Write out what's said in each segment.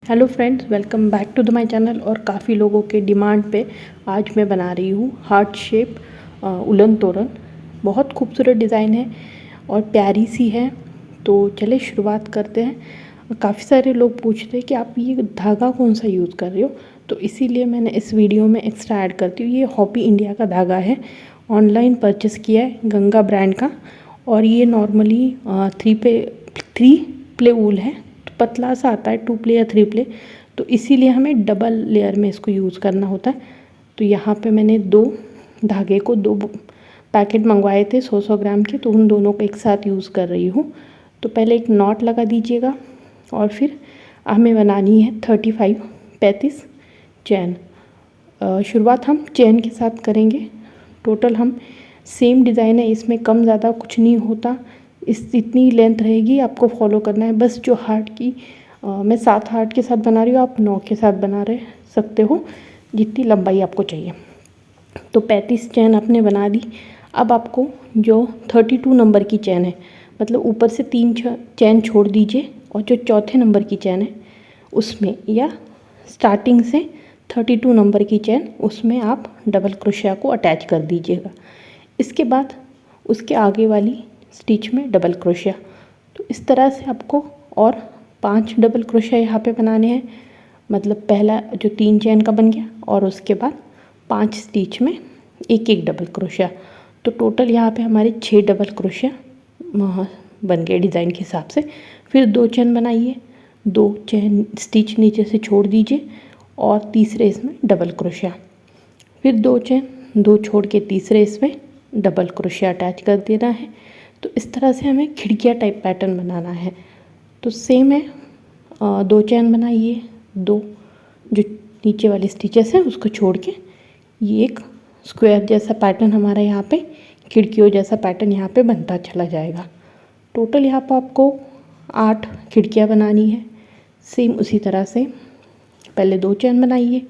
Hello friends, welcome back to the my channel. और काफ़ी लोगों के डिमांड पे आज मैं बना रही हूँ हार्ट शेप उलन तोरण। बहुत खूबसूरत डिज़ाइन है और प्यारी सी है। तो चले शुरुआत करते हैं। काफ़ी सारे लोग पूछते हैं कि आप ये धागा कौन सा यूज़ कर रहे हो, तो इसीलिए मैंने इस वीडियो में एक्स्ट्रा ऐड करती हूँ। ये हॉपी इंडिया का धागा है, ऑनलाइन परचेस किया है, गंगा ब्रांड का। और ये नॉर्मली 3 प्ले वूल है, पतला सा आता है 2 प्ले या 3 प्ले, तो इसीलिए हमें डबल लेयर में इसको यूज़ करना होता है। तो यहाँ पे मैंने 2 धागे को 2 पैकेट मंगवाए थे 100-100 ग्राम के, तो उन दोनों को एक साथ यूज़ कर रही हूँ। तो पहले एक नॉट लगा दीजिएगा और फिर हमें बनानी है 35 चैन। शुरुआत हम चैन के साथ करेंगे। टोटल हम सेम डिज़ाइन है, इसमें कम ज़्यादा कुछ नहीं होता। इतनी लेंथ रहेगी, आपको फॉलो करना है। बस जो हार्ट की मैं 7 हार्ट के साथ बना रही हूँ, आप 9 के साथ बना रहे सकते हो, जितनी लंबाई आपको चाहिए। तो 35 चैन आपने बना दी। अब आपको जो 32 नंबर की चैन है, मतलब ऊपर से 3 चैन छोड़ दीजिए, और जो चौथे नंबर की चैन है उसमें, या स्टार्टिंग से 32 नंबर की चैन, उसमें आप डबल क्रोशिया को अटैच कर दीजिएगा। इसके बाद उसके आगे वाली स्टिच में डबल क्रोशिया। तो इस तरह से आपको और 5 डबल क्रोशिया यहाँ पे बनाने हैं। मतलब पहला जो 3 चैन का बन गया, और उसके बाद 5 स्टिच में एक डबल क्रोशिया। तो टोटल यहाँ पे हमारे 6 डबल क्रोशिया बन गए डिज़ाइन के हिसाब से। फिर 2 चैन बनाइए, 2 चैन स्टिच नीचे से छोड़ दीजिए, और तीसरे इसमें डबल क्रोशिया। फिर 2 चैन, 2 छोड़ के तीसरे इसमें डबल क्रोशिया अटैच कर देना है। तो इस तरह से हमें खिड़कियाँ टाइप पैटर्न बनाना है। तो सेम है, 2 चैन बनाइए, 2 जो नीचे वाले स्टिचेस हैं उसको छोड़ के ये एक स्क्वायर जैसा पैटर्न हमारा यहाँ पे खिड़कियों जैसा पैटर्न यहाँ पे बनता चला जाएगा। टोटल यहाँ पर आपको 8 खिड़कियाँ बनानी है। सेम उसी तरह से पहले 2 चैन बनाइए,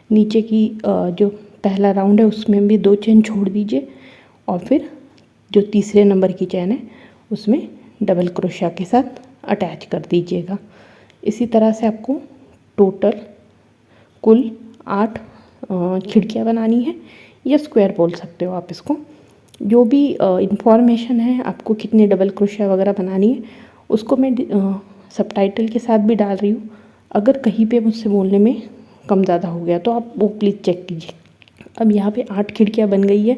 नीचे की जो पहला राउंड है उसमें भी 2 चैन छोड़ दीजिए, और फिर जो तीसरे नंबर की चैन है उसमें डबल क्रोशिया के साथ अटैच कर दीजिएगा। इसी तरह से आपको टोटल कुल 8 खिड़कियाँ बनानी है, या स्क्वायर बोल सकते हो आप इसको। जो भी इंफॉर्मेशन है आपको कितने डबल क्रोशिया वगैरह बनानी है, उसको मैं सबटाइटल के साथ भी डाल रही हूँ। अगर कहीं पे मुझसे बोलने में कम ज़्यादा हो गया तो आप वो प्लीज़ चेक कीजिए। अब यहाँ पे 8 खिड़कियाँ बन गई है।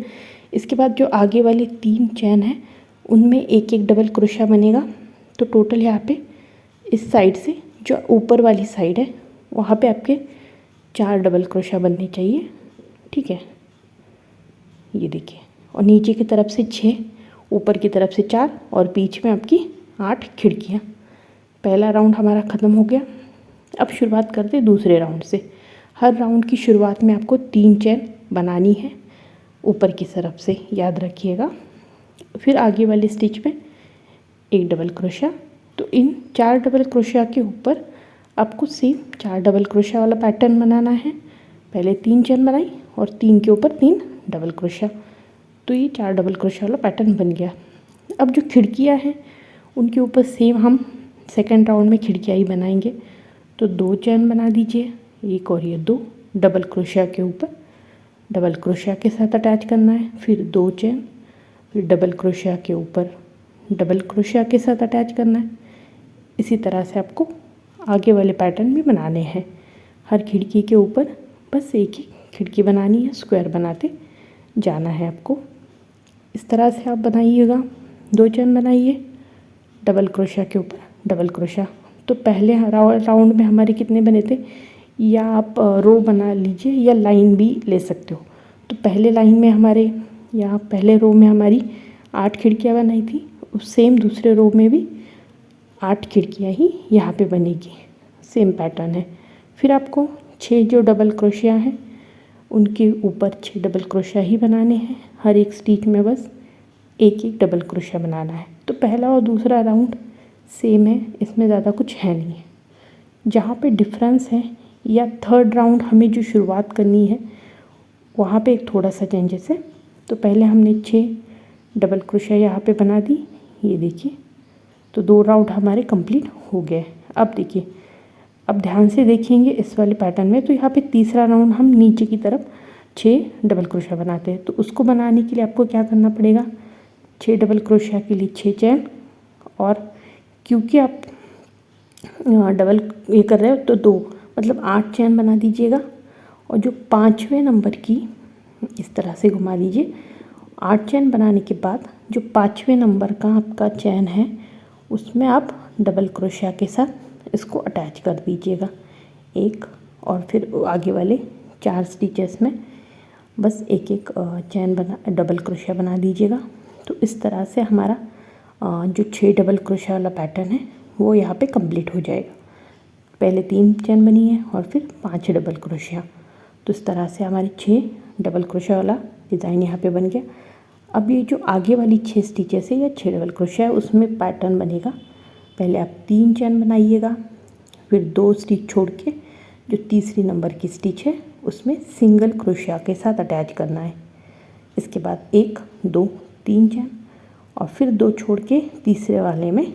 इसके बाद जो आगे वाली 3 चैन है उनमें एक डबल क्रोशिया बनेगा। तो टोटल यहाँ पे इस साइड से जो ऊपर वाली साइड है वहाँ पे आपके 4 डबल क्रोशिया बनने चाहिए, ठीक है। ये देखिए, और नीचे की तरफ से 6, ऊपर की तरफ से 4, और बीच में आपकी 8 खिड़कियाँ। पहला राउंड हमारा ख़त्म हो गया। अब शुरुआत करते हैं दूसरे राउंड से। हर राउंड की शुरुआत में आपको 3 चैन बनानी है ऊपर की तरफ से, याद रखिएगा। फिर आगे वाले स्टिच में एक डबल क्रोशिया। तो इन 4 डबल क्रोशिया के ऊपर आपको सेम 4 डबल क्रोशिया वाला पैटर्न बनाना है। पहले 3 चैन बनाई और 3 के ऊपर 3 डबल क्रोशिया। तो ये 4 डबल क्रोशिया वाला पैटर्न बन गया। अब जो खिड़कियाँ हैं उनके ऊपर सेम हम सेकेंड राउंड में खिड़कियाँ ही बनाएंगे। तो 2 चैन बना दीजिए, एक और ये 2 डबल क्रोशिया के ऊपर डबल क्रोशिया के साथ अटैच करना है। फिर 2 चैन, फिर डबल क्रोशिया के ऊपर डबल क्रोशिया के साथ अटैच करना है। इसी तरह से आपको आगे वाले पैटर्न भी बनाने हैं। हर खिड़की के ऊपर बस एक ही खिड़की बनानी है, स्क्वायर बनाते जाना है आपको। इस तरह से आप बनाइएगा। 2 चैन बनाइए, डबल क्रोशिया के ऊपर डबल क्रोशिया। तो पहले राउंड में हमारे कितने बने थे, या आप रो बना लीजिए या लाइन भी ले सकते हो। तो पहले लाइन में हमारे, या पहले रो में हमारी 8 खिड़कियाँ बनाई थी, उस सेम दूसरे रो में भी 8 खिड़कियाँ ही यहाँ पे बनेगी। सेम पैटर्न है। फिर आपको 6 जो डबल क्रोशिया हैं उनके ऊपर 6 डबल क्रोशिया ही बनाने हैं। हर एक स्टिच में बस एक डबल क्रोशिया बनाना है। तो पहला और दूसरा राउंड सेम है, इसमें ज़्यादा कुछ है नहीं है। जहाँ पे डिफरेंस है, या थर्ड राउंड हमें जो शुरुआत करनी है वहाँ पे एक थोड़ा सा चेंजेस है। तो पहले हमने 6 डबल क्रोशिया यहाँ पे बना दी, ये देखिए। तो 2 राउंड हमारे कंप्लीट हो गए। अब देखिए अब ध्यान से देखेंगे इस वाले पैटर्न में, तो यहाँ पे तीसरा राउंड हम नीचे की तरफ 6 डबल क्रोशिया बनाते हैं। तो उसको बनाने के लिए आपको क्या करना पड़ेगा, 6 डबल क्रोशिया के लिए 6 चेन, और क्योंकि आप डबल ये कर रहे हो तो 2 मतलब 8 चेन बना दीजिएगा। और जो 5वें नंबर की इस तरह से घुमा दीजिए। 8 चेन बनाने के बाद जो 5वें नंबर का आपका चेन है उसमें आप डबल क्रोशिया के साथ इसको अटैच कर दीजिएगा एक, और फिर आगे वाले 4 स्टिचेस में बस एक एक चेन बना डबल क्रोशिया बना दीजिएगा। तो इस तरह से हमारा जो 6 डबल क्रोशिया वाला पैटर्न है वो यहाँ पे कंप्लीट हो जाएगा। पहले 3 चेन बनी है और फिर 5 डबल क्रोशिया। तो इस तरह से हमारी 6 डबल क्रोशिया वाला डिज़ाइन यहाँ पे बन गया। अब ये जो आगे वाली 6 स्टिचेस है या 6 डबल क्रोशिया है उसमें पैटर्न बनेगा। पहले आप 3 चेन बनाइएगा, फिर 2 स्टिच छोड़ के जो तीसरी नंबर की स्टिच है उसमें सिंगल क्रोशिया के साथ अटैच करना है। इसके बाद 1 2 3 चेन, और फिर 2 छोड़ के तीसरे वाले में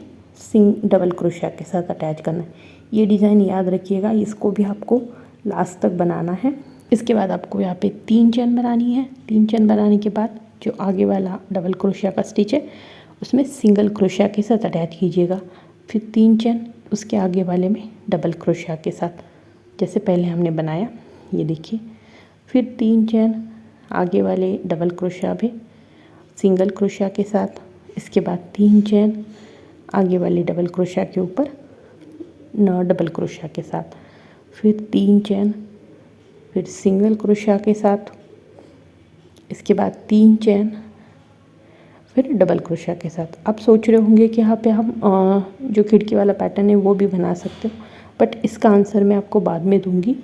डबल क्रोशिया के साथ अटैच करना है। ये डिज़ाइन याद रखिएगा, इसको भी आपको लास्ट तक बनाना है। इसके बाद आपको यहाँ पे 3 चेन बनानी है। 3 चेन बनाने के बाद जो आगे वाला डबल क्रोशिया का स्टिच है उसमें सिंगल क्रोशिया के साथ अटैच कीजिएगा। फिर 3 चेन उसके आगे वाले में डबल क्रोशिया के साथ, जैसे पहले हमने बनाया, ये देखिए। फिर 3 चेन आगे वाले डबल क्रोशिया भी सिंगल क्रोशिया के साथ। इसके बाद 3 चेन आगे वाले डबल क्रोशिया के ऊपर डबल क्रोशिया के साथ। फिर 3 चेन, फिर सिंगल क्रोशिया के साथ। इसके बाद 3 चेन, फिर डबल क्रोशिया के साथ। आप सोच रहे होंगे कि यहाँ पे हम जो खिड़की वाला पैटर्न है वो भी बना सकते हो, बट इसका आंसर मैं आपको बाद में दूंगी।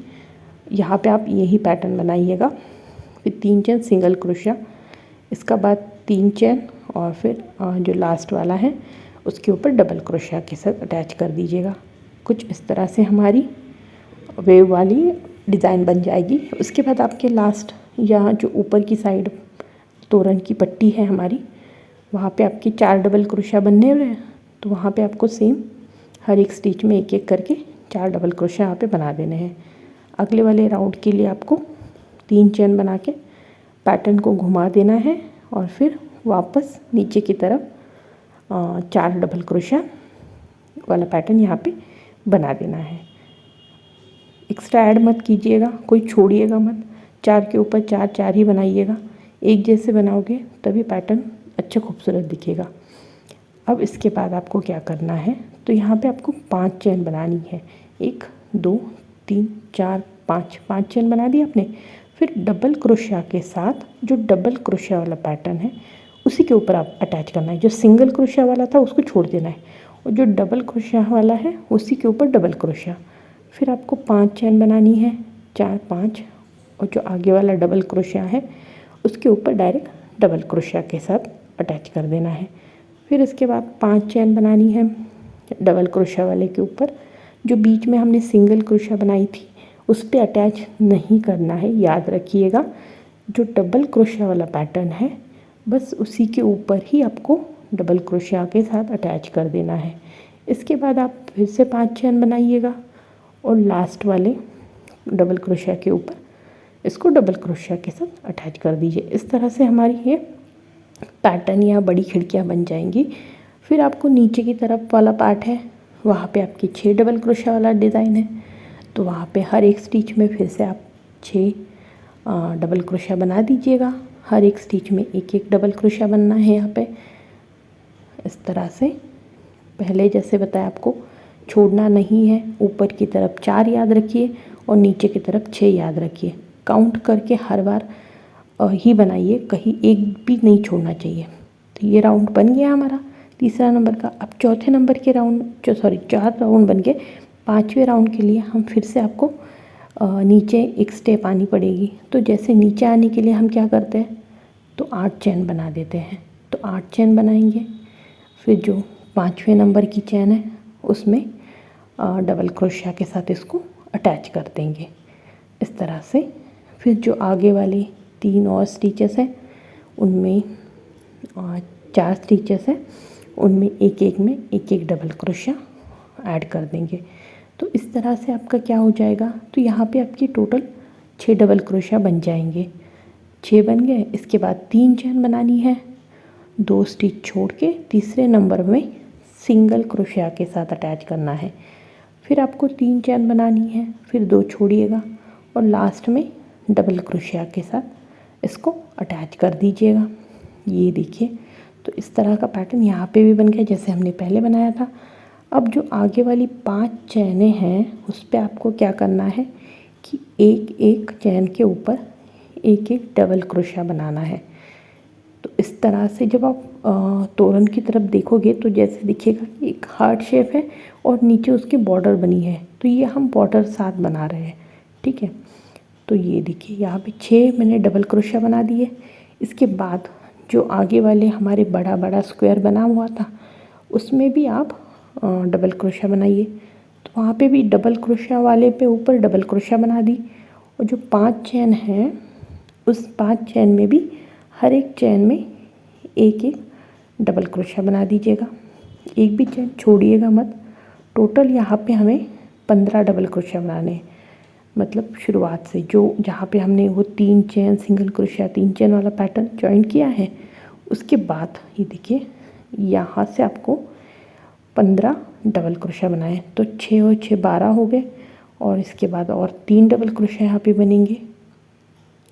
यहाँ पे आप यही पैटर्न बनाइएगा। फिर 3 चेन सिंगल क्रोशिया, इसका बाद 3 चेन, और फिर जो लास्ट वाला है उसके ऊपर डबल क्रोशिया के साथ अटैच कर दीजिएगा। कुछ इस तरह से हमारी वेव वाली डिज़ाइन बन जाएगी। उसके बाद आपके लास्ट या जो ऊपर की साइड तोरण की पट्टी है हमारी, वहाँ पे आपकी 4 डबल क्रोशिया बनने हैं। तो वहाँ पे आपको सेम हर एक स्टिच में एक एक करके 4 डबल क्रोशिया यहाँ पे बना देने हैं। अगले वाले राउंड के लिए आपको 3 चेन बना के पैटर्न को घुमा देना है, और फिर वापस नीचे की तरफ 4 डबल क्रोशिया वाला पैटर्न यहाँ पे बना देना है। एक्स्ट्रा ऐड मत कीजिएगा, कोई छोड़िएगा मत। 4 के ऊपर 4 4 ही बनाइएगा। एक जैसे बनाओगे तभी पैटर्न अच्छा खूबसूरत दिखेगा। अब इसके बाद आपको क्या करना है, तो यहाँ पे आपको 5 चेन बनानी है। 1 2 3 4 5 चेन बना दी आपने। फिर डबल क्रोशिया के साथ जो डबल क्रोशिया वाला पैटर्न है उसी के ऊपर आप अटैच करना है। जो सिंगल क्रोशिया वाला था उसको छोड़ देना है, और जो डबल क्रोशिया वाला है उसी के ऊपर डबल क्रोशिया। फिर आपको 5 चेन बनानी है, 4 5, और जो आगे वाला डबल क्रोशिया है उसके ऊपर डायरेक्ट डबल क्रोशिया के साथ अटैच कर देना है। फिर इसके बाद 5 चेन बनानी है डबल क्रोशिया वाले के ऊपर। जो बीच में हमने सिंगल क्रोशिया बनाई थी उस पर अटैच नहीं करना है, याद रखिएगा। जो डबल क्रोशिया वाला पैटर्न है बस उसी के ऊपर ही आपको डबल क्रोशिया के साथ अटैच कर देना है। इसके बाद आप फिर से 5 चेन बनाइएगा, और लास्ट वाले डबल क्रोशिया के ऊपर इसको डबल क्रोशिया के साथ अटैच कर दीजिए। इस तरह से हमारी ये पैटर्न या बड़ी खिड़कियाँ बन जाएंगी। फिर आपको नीचे की तरफ वाला पार्ट है, वहाँ पे आपकी 6 डबल क्रोशिया वाला डिज़ाइन है। तो वहाँ पे हर एक स्टिच में फिर से आप 6 डबल क्रोशिया बना दीजिएगा। हर एक स्टिच में एक एक डबल क्रोशिया बनना है यहाँ पे। इस तरह से पहले जैसे बताया आपको छोड़ना नहीं है। ऊपर की तरफ 4 याद रखिए और नीचे की तरफ 6 याद रखिए। काउंट करके हर बार ही बनाइए, कहीं एक भी नहीं छोड़ना चाहिए। तो ये राउंड बन गया हमारा तीसरा नंबर का। अब चौथे नंबर के राउंड 4 राउंड बन गए। 5वें राउंड के लिए हम फिर से आपको नीचे एक स्टेप आनी पड़ेगी। तो जैसे नीचे आने के लिए हम क्या करते हैं, तो 8 चेन बना देते हैं। तो 8 चेन बनाएंगे। फिर जो 5वें नंबर की चेन है उसमें डबल क्रोशिया के साथ इसको अटैच कर देंगे इस तरह से। फिर जो आगे वाले 3 और स्टिचेस हैं उनमें 4 स्टिचेस हैं, उनमें एक एक में एक एक डबल क्रोशिया ऐड कर देंगे। तो तो इस तरह से आपका क्या हो जाएगा, तो यहाँ पे आपकी टोटल 6 डबल क्रोशिया बन जाएंगे। 6 बन गए। इसके बाद 3 चेन बनानी है, 2 स्टिच छोड़ के तीसरे नंबर में सिंगल क्रोशिया के साथ अटैच करना है। फिर आपको 3 चेन बनानी है, फिर 2 छोड़िएगा और लास्ट में डबल क्रोशिया के साथ इसको अटैच कर दीजिएगा। ये देखिए, तो इस तरह का पैटर्न यहाँ पे भी बन गया जैसे हमने पहले बनाया था। अब जो आगे वाली 5 चैनें हैं उस पर आपको क्या करना है कि एक एक चैन के ऊपर एक एक डबल क्रोशिया बनाना है। तो इस तरह से जब आप तोरण की तरफ देखोगे तो जैसे दिखेगा कि एक हार्ट शेप है और नीचे उसकी बॉर्डर बनी है, तो ये हम बॉर्डर साथ बना रहे हैं। ठीक है, तो ये देखिए यहाँ पे 6 मैंने डबल क्रोशिया बना दिए। इसके बाद जो आगे वाले हमारे बड़ा बड़ा स्क्वायर बना हुआ था उसमें भी आप डबल क्रोशिया बनाइए। तो वहाँ पे भी डबल क्रोशिया वाले पे ऊपर डबल क्रोशिया बना दी, और जो 5 चैन हैं उस 5 चैन में भी हर एक चैन में एक एक डबल क्रोशिया बना दीजिएगा, एक भी चैन छोड़िएगा मत। टोटल यहाँ पे हमें 15 डबल क्रोशिया बनाने हैं। मतलब शुरुआत से जो जहाँ पे हमने वो 3 चैन सिंगल क्रोशिया 3 चैन वाला पैटर्न जॉइन किया है, उसके बाद ये देखिए यहाँ से आपको 15 डबल क्रोशिया बनाए। तो 6 और 6 12 हो गए, और इसके बाद और 3 डबल क्रोशिया यहाँ पे बनेंगे,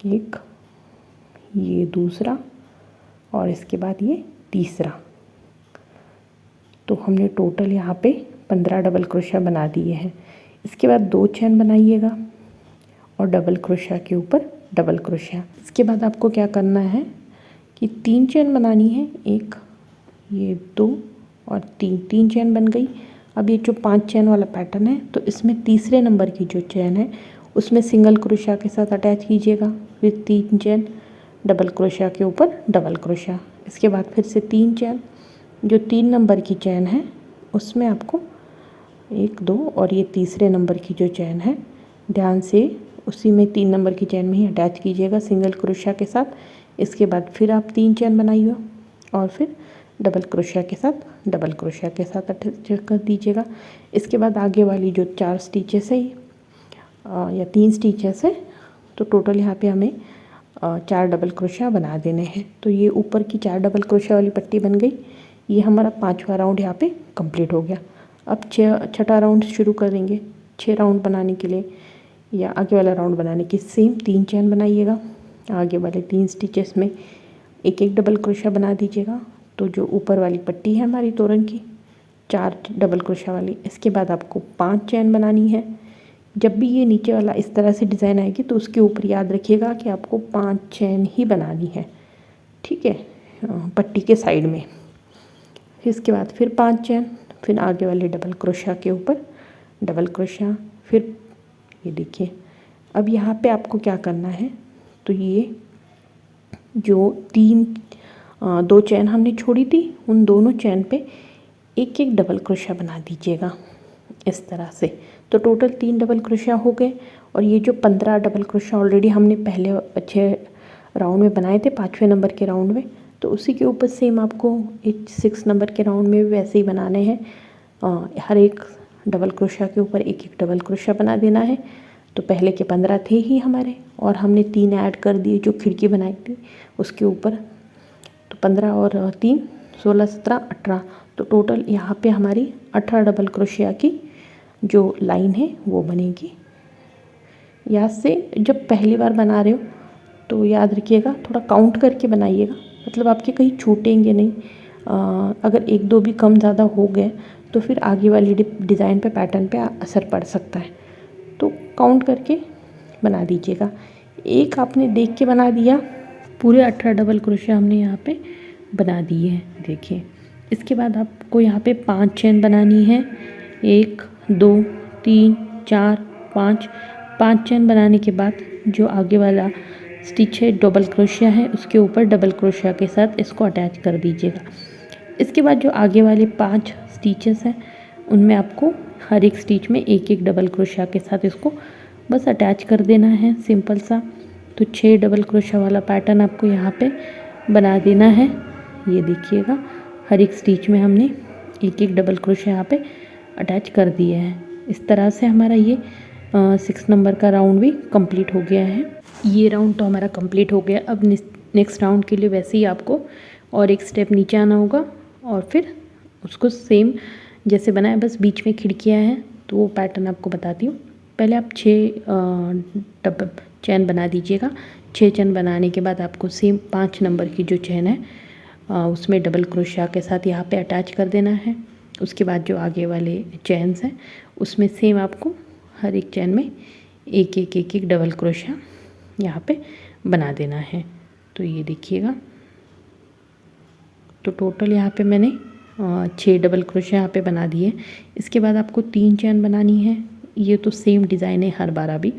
एक ये दूसरा और इसके बाद ये तीसरा। तो हमने टोटल यहाँ पे 15 डबल क्रोशिया बना दिए हैं। इसके बाद 2 चैन बनाइएगा और डबल क्रोशिया के ऊपर डबल क्रोशिया। इसके बाद आपको क्या करना है कि 3 चैन बनानी है, एक ये 2 और 3 चैन बन गई। अब ये जो 5 चैन वाला पैटर्न है तो इसमें तीसरे नंबर की जो चैन है उसमें सिंगल क्रोशिया के साथ अटैच कीजिएगा, फिर 3 चैन डबल क्रोशिया के ऊपर डबल क्रोशिया। इसके बाद फिर से 3 चैन, जो 3 नंबर की चैन है उसमें आपको 1 2 और ये तीसरे नंबर की जो चैन है ध्यान से उसी में 3 नंबर की चैन में ही अटैच कीजिएगा सिंगल क्रोशिया के साथ। इसके बाद फिर आप 3 चैन बनाइए और फिर डबल क्रोशिया के साथ डबल क्रोशिया के साथ अटैच कर दीजिएगा। इसके बाद आगे वाली जो 4 स्टिचेस है या 3 स्टिचेस है, तो टोटल यहाँ पे हमें 4 डबल क्रोशिया बना देने हैं। तो ये ऊपर की 4 डबल क्रोशिया वाली पट्टी बन गई। ये हमारा 5वां राउंड यहाँ पे कंप्लीट हो गया। अब 6वां राउंड शुरू करेंगे। 6 राउंड बनाने के लिए या आगे वाला राउंड बनाने की सेम 3 चैन बनाइएगा, आगे वाले 3 स्टिचेस में एक एक डबल क्रोशिया बना दीजिएगा। तो जो ऊपर वाली पट्टी है हमारी तोरण की 4 डबल क्रोशिया वाली, इसके बाद आपको 5 चैन बनानी है। जब भी ये नीचे वाला इस तरह से डिज़ाइन आएगी तो उसके ऊपर याद रखिएगा कि आपको 5 चैन ही बनानी है, ठीक है, पट्टी के साइड में। इसके बाद फिर 5 चैन, फिर आगे वाले डबल क्रोशिया के ऊपर डबल क्रोशिया। फिर ये देखिए, अब यहाँ पे आपको क्या करना है, तो ये जो 2 चैन हमने छोड़ी थी उन दोनों चैन पे एक एक डबल क्रोशिया बना दीजिएगा इस तरह से। तो टोटल 3 डबल क्रोशिया हो गए। और ये जो 15 डबल क्रोशिया ऑलरेडी हमने पहले अच्छे राउंड में बनाए थे 5वें नंबर के राउंड में, तो उसी के ऊपर सेम आपको 6 नंबर के राउंड में भी वैसे ही बनाने हैं। हर एक डबल क्रोशिया के ऊपर एक एक डबल क्रोशिया बना देना है। तो पहले के 15 थे ही हमारे, और हमने 3 ऐड कर दिए जो खिड़की बनाई थी उसके ऊपर। तो 15 और 3 16 17 18, तो टोटल यहाँ पे हमारी 18 डबल क्रोशिया की जो लाइन है वो बनेगी। याद से जब पहली बार बना रहे हो तो याद रखिएगा थोड़ा काउंट करके बनाइएगा, मतलब आपके कहीं छूटेंगे नहीं। अगर 1 2 भी कम ज़्यादा हो गए तो फिर आगे वाली डिज़ाइन पे पैटर्न पे असर पड़ सकता है। तो काउंट करके बना दीजिएगा। एक आपने देख के बना दिया, पूरे 18 डबल क्रोशिया हमने यहाँ पे बना दिए हैं, देखिए। इसके बाद आपको यहाँ पे 5 चेन बनानी है, 1 2 3 4 5 चेन बनाने के बाद जो आगे वाला स्टिच है डबल क्रोशिया है उसके ऊपर डबल क्रोशिया के साथ इसको अटैच कर दीजिएगा। इसके बाद जो आगे वाले 5 स्टिचेस हैं उनमें आपको हर एक स्टिच में एक एक डबल क्रोशिया के साथ इसको बस अटैच कर देना है, सिंपल सा। तो 6 डबल क्रोशिया वाला पैटर्न आपको यहाँ पे बना देना है। ये देखिएगा हर एक स्टिच में हमने एक एक डबल क्रोशिया यहाँ पे अटैच कर दिए हैं। इस तरह से हमारा ये 6 नंबर का राउंड भी कंप्लीट हो गया है। ये राउंड तो हमारा कंप्लीट हो गया। अब नेक्स्ट राउंड के लिए वैसे ही आपको और एक स्टेप नीचे आना होगा और फिर उसको सेम जैसे बनाया, बस बीच में खिड़कियाँ हैं तो वो पैटर्न आपको बताती हूँ। पहले आप 6 डबल चैन बना दीजिएगा। 6 चैन बनाने के बाद आपको सेम 5 नंबर की जो चैन है उसमें डबल क्रोशिया के साथ यहाँ पे अटैच कर देना है। उसके बाद जो आगे वाले चैन्स हैं उसमें सेम आपको हर एक चैन में एक एक एक एक डबल क्रोशिया यहाँ पे बना देना है। तो ये देखिएगा, तो टोटल यहाँ पे मैंने 6 डबल क्रोशिया यहाँ पे बना दिए। इसके बाद आपको 3 चैन बनानी है। ये तो सेम डिज़ाइन है हर बार, अभी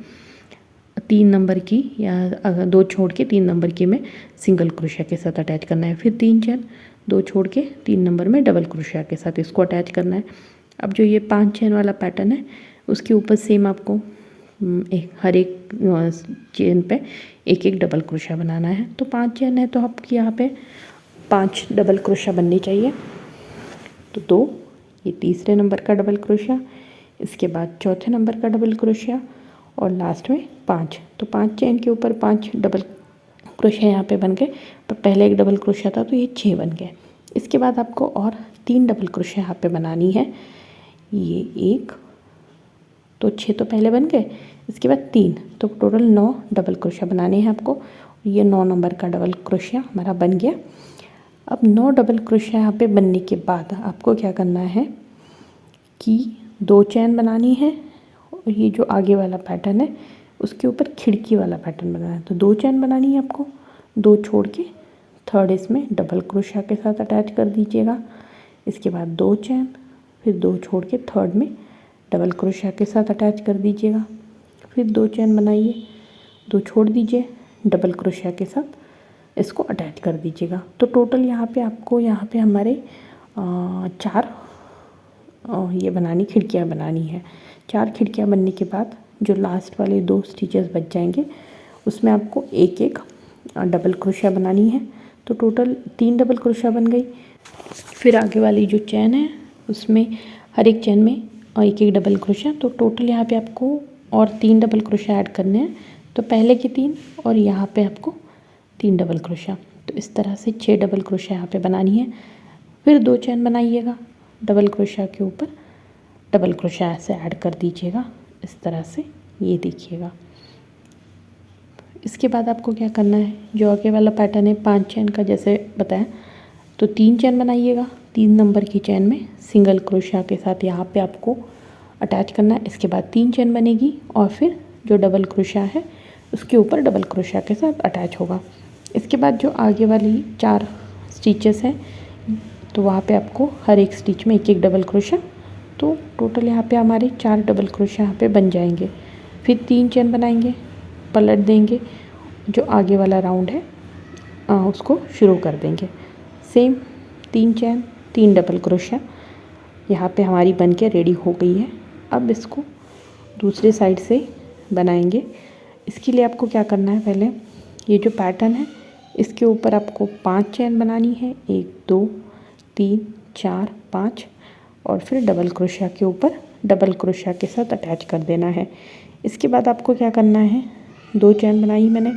3 नंबर की या अगर 2 छोड़ के 3 नंबर की में सिंगल क्रोशिया के साथ अटैच करना है, फिर 3 चैन 2 छोड़ के 3 नंबर में डबल क्रोशिया के साथ इसको अटैच करना है। अब जो ये 5 चैन वाला पैटर्न है उसके ऊपर सेम आपको हर एक चेन पे एक एक डबल क्रोशिया बनाना है। तो 5 चैन है तो आपकी यहाँ पे 5 डबल क्रोशिया बननी चाहिए। तो 2 ये तीसरे नंबर का डबल क्रोशिया, इसके बाद चौथे नंबर का डबल क्रोशिया और लास्ट में 5। तो 5 चैन के ऊपर 5 डबल क्रोशिया यहाँ पे बन गए। पर पहले एक डबल क्रोशिया था तो ये 6 बन गए। इसके बाद आपको और 3 डबल क्रोशिया यहाँ पे बनानी है। ये 1, तो 6 तो पहले बन गए, इसके बाद 3, तो टोटल 9 डबल क्रोशिया बनाने हैं आपको। ये 9 नंबर का डबल क्रोशिया हमारा बन गया। अब 9 डबल क्रोशिया यहाँ पे बनने के बाद आपको क्या करना है कि 2 चैन बनानी है और ये जो आगे वाला पैटर्न है उसके ऊपर खिड़की वाला पैटर्न बनाना है। तो 2 चैन बनानी है आपको, 2 छोड़ के थर्ड इसमें डबल क्रोशिया के साथ अटैच कर दीजिएगा। इसके बाद 2 चैन, फिर 2 छोड़ के थर्ड में डबल क्रोशिया के साथ अटैच कर दीजिएगा। फिर 2 चैन बनाइए, 2 छोड़ दीजिए, डबल क्रोशिया के साथ इसको अटैच कर दीजिएगा। तो टोटल यहाँ पे आपको यहाँ पे हमारे 4 ये बनानी खिड़कियाँ बनानी है। 4 खिड़कियाँ बनने के बाद जो लास्ट वाले 2 स्टिचेस बच जाएंगे उसमें आपको एक एक डबल क्रोशिया बनानी है। तो टोटल 3 डबल क्रोशिया बन गई। फिर आगे वाली जो चैन है उसमें हर एक चैन में एक एक डबल क्रोशिया। तो टोटल यहाँ पे आपको और 3 डबल क्रोशिया ऐड करने हैं। तो पहले के 3 और यहाँ पे आपको 3 डबल क्रोशिया। तो इस तरह से 6 डबल क्रोशिया यहाँ पे बनानी है। फिर 2 चैन बनाइएगा, डबल क्रोशिया के ऊपर डबल क्रोशिया ऐसे ऐड कर दीजिएगा इस तरह से, ये देखिएगा। इसके बाद आपको क्या करना है, जो आगे वाला पैटर्न है 5 चैन का जैसे बताया, तो 3 चैन बनाइएगा। 3 नंबर की चैन में सिंगल क्रोशिया के साथ यहाँ पे आपको अटैच करना है। इसके बाद 3 चैन बनेगी और फिर जो डबल क्रोशिया है उसके ऊपर डबल क्रोशिया के साथ अटैच होगा। इसके बाद जो आगे वाली 4 स्टिचेस हैं तो वहाँ पे आपको हर एक स्टिच में एक एक डबल क्रोशिया। तो टोटल यहाँ पे हमारे 4 डबल क्रोशिया यहाँ पे बन जाएंगे। फिर 3 चैन बनाएंगे, पलट देंगे, जो आगे वाला राउंड है उसको शुरू कर देंगे। सेम 3 चैन 3 डबल क्रोशिया यहाँ पे हमारी बन के रेडी हो गई है। अब इसको दूसरे साइड से बनाएंगे। इसके लिए आपको क्या करना है, पहले ये जो पैटर्न है इसके ऊपर आपको 5 चैन बनानी है, 1 2 3 4 5, और फिर डबल क्रोशिया के ऊपर डबल क्रोशिया के साथ अटैच कर देना है। इसके बाद आपको क्या करना है, 2 चैन बनाई मैंने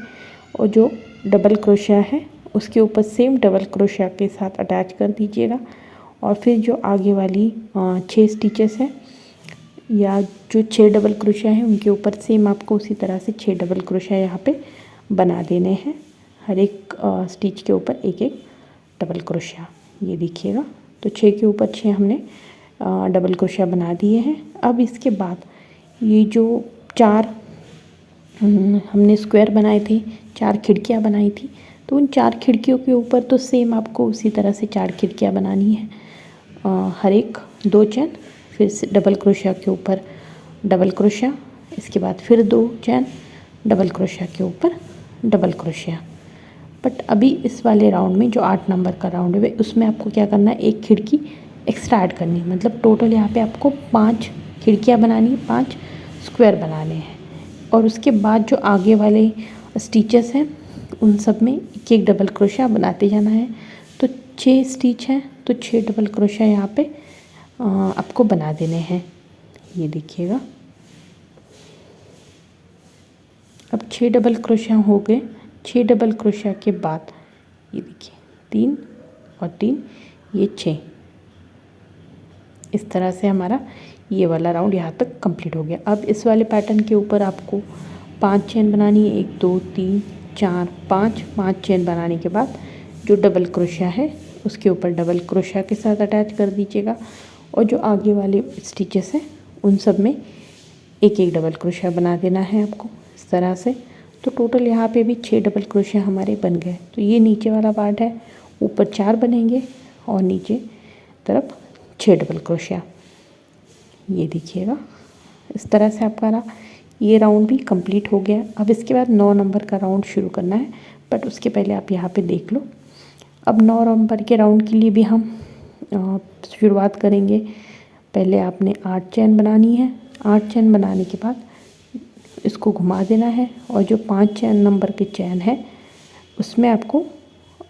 और जो डबल क्रोशिया है उसके ऊपर सेम डबल क्रोशिया के साथ अटैच कर दीजिएगा। और फिर जो आगे वाली 6 स्टिचेस हैं या जो 6 डबल क्रोशिया हैं उनके ऊपर सेम आपको उसी तरह से 6 डबल क्रोशिया यहाँ पे बना देने हैं। हर एक स्टिच के ऊपर एक एक डबल क्रोशिया, ये देखिएगा। तो 6 के ऊपर 6 हमने डबल क्रोशिया बना दिए हैं। अब इसके बाद ये जो 4 हमने स्क्वायर बनाए थे, 4 खिड़कियाँ बनाई थी, तो उन 4 खिड़कियों के ऊपर तो सेम आपको उसी तरह से 4 खिड़कियाँ बनानी है। हर एक 2 चैन, फिर से डबल क्रोशिया के ऊपर डबल क्रोशिया, इसके बाद फिर 2 चैन, डबल क्रोशिया के ऊपर डबल क्रोशिया। बट अभी इस वाले राउंड में जो 8 नंबर का राउंड है उसमें आपको क्या करना है, एक खिड़की एक्स्ट्रा ऐड करनी है। मतलब टोटल यहाँ पे आपको 5 खिड़कियाँ बनानी है, 5 स्क्वायर बनाने हैं। और उसके बाद जो आगे वाले स्टिचेस हैं उन सब में एक एक डबल क्रोशिया बनाते जाना है। तो 6 स्टिच हैं तो 6 डबल क्रोशिया यहाँ पे आपको बना देने हैं, ये देखिएगा। अब 6 डबल क्रोशिया हो गए। 6 डबल क्रोशिया के बाद ये देखिए 3 और 3, ये 6। इस तरह से हमारा ये वाला राउंड यहाँ तक कंप्लीट हो गया। अब इस वाले पैटर्न के ऊपर आपको 5 चेन बनानी है। 1 2 3 4 5 चेन बनाने के बाद जो डबल क्रोशिया है उसके ऊपर डबल क्रोशिया के साथ अटैच कर दीजिएगा, और जो आगे वाले स्टिचेस हैं उन सब में एक एक डबल क्रोशिया बना देना है आपको इस तरह से। तो टोटल यहाँ पे भी 6 डबल क्रोशिया हमारे बन गए। तो ये नीचे वाला पार्ट है, ऊपर 4 बनेंगे और नीचे तरफ 6 डबल क्रोशिया। ये देखिएगा इस तरह से आपका ये राउंड भी कंप्लीट हो गया। अब इसके बाद 9 नंबर का राउंड शुरू करना है, बट उसके पहले आप यहाँ पे देख लो। अब 9 नंबर के राउंड के लिए भी हम शुरुआत करेंगे। पहले आपने 8 चेन बनानी है। 8 चेन बनाने के बाद इसको घुमा देना है, और जो 5 चेन नंबर के चेन है उसमें आपको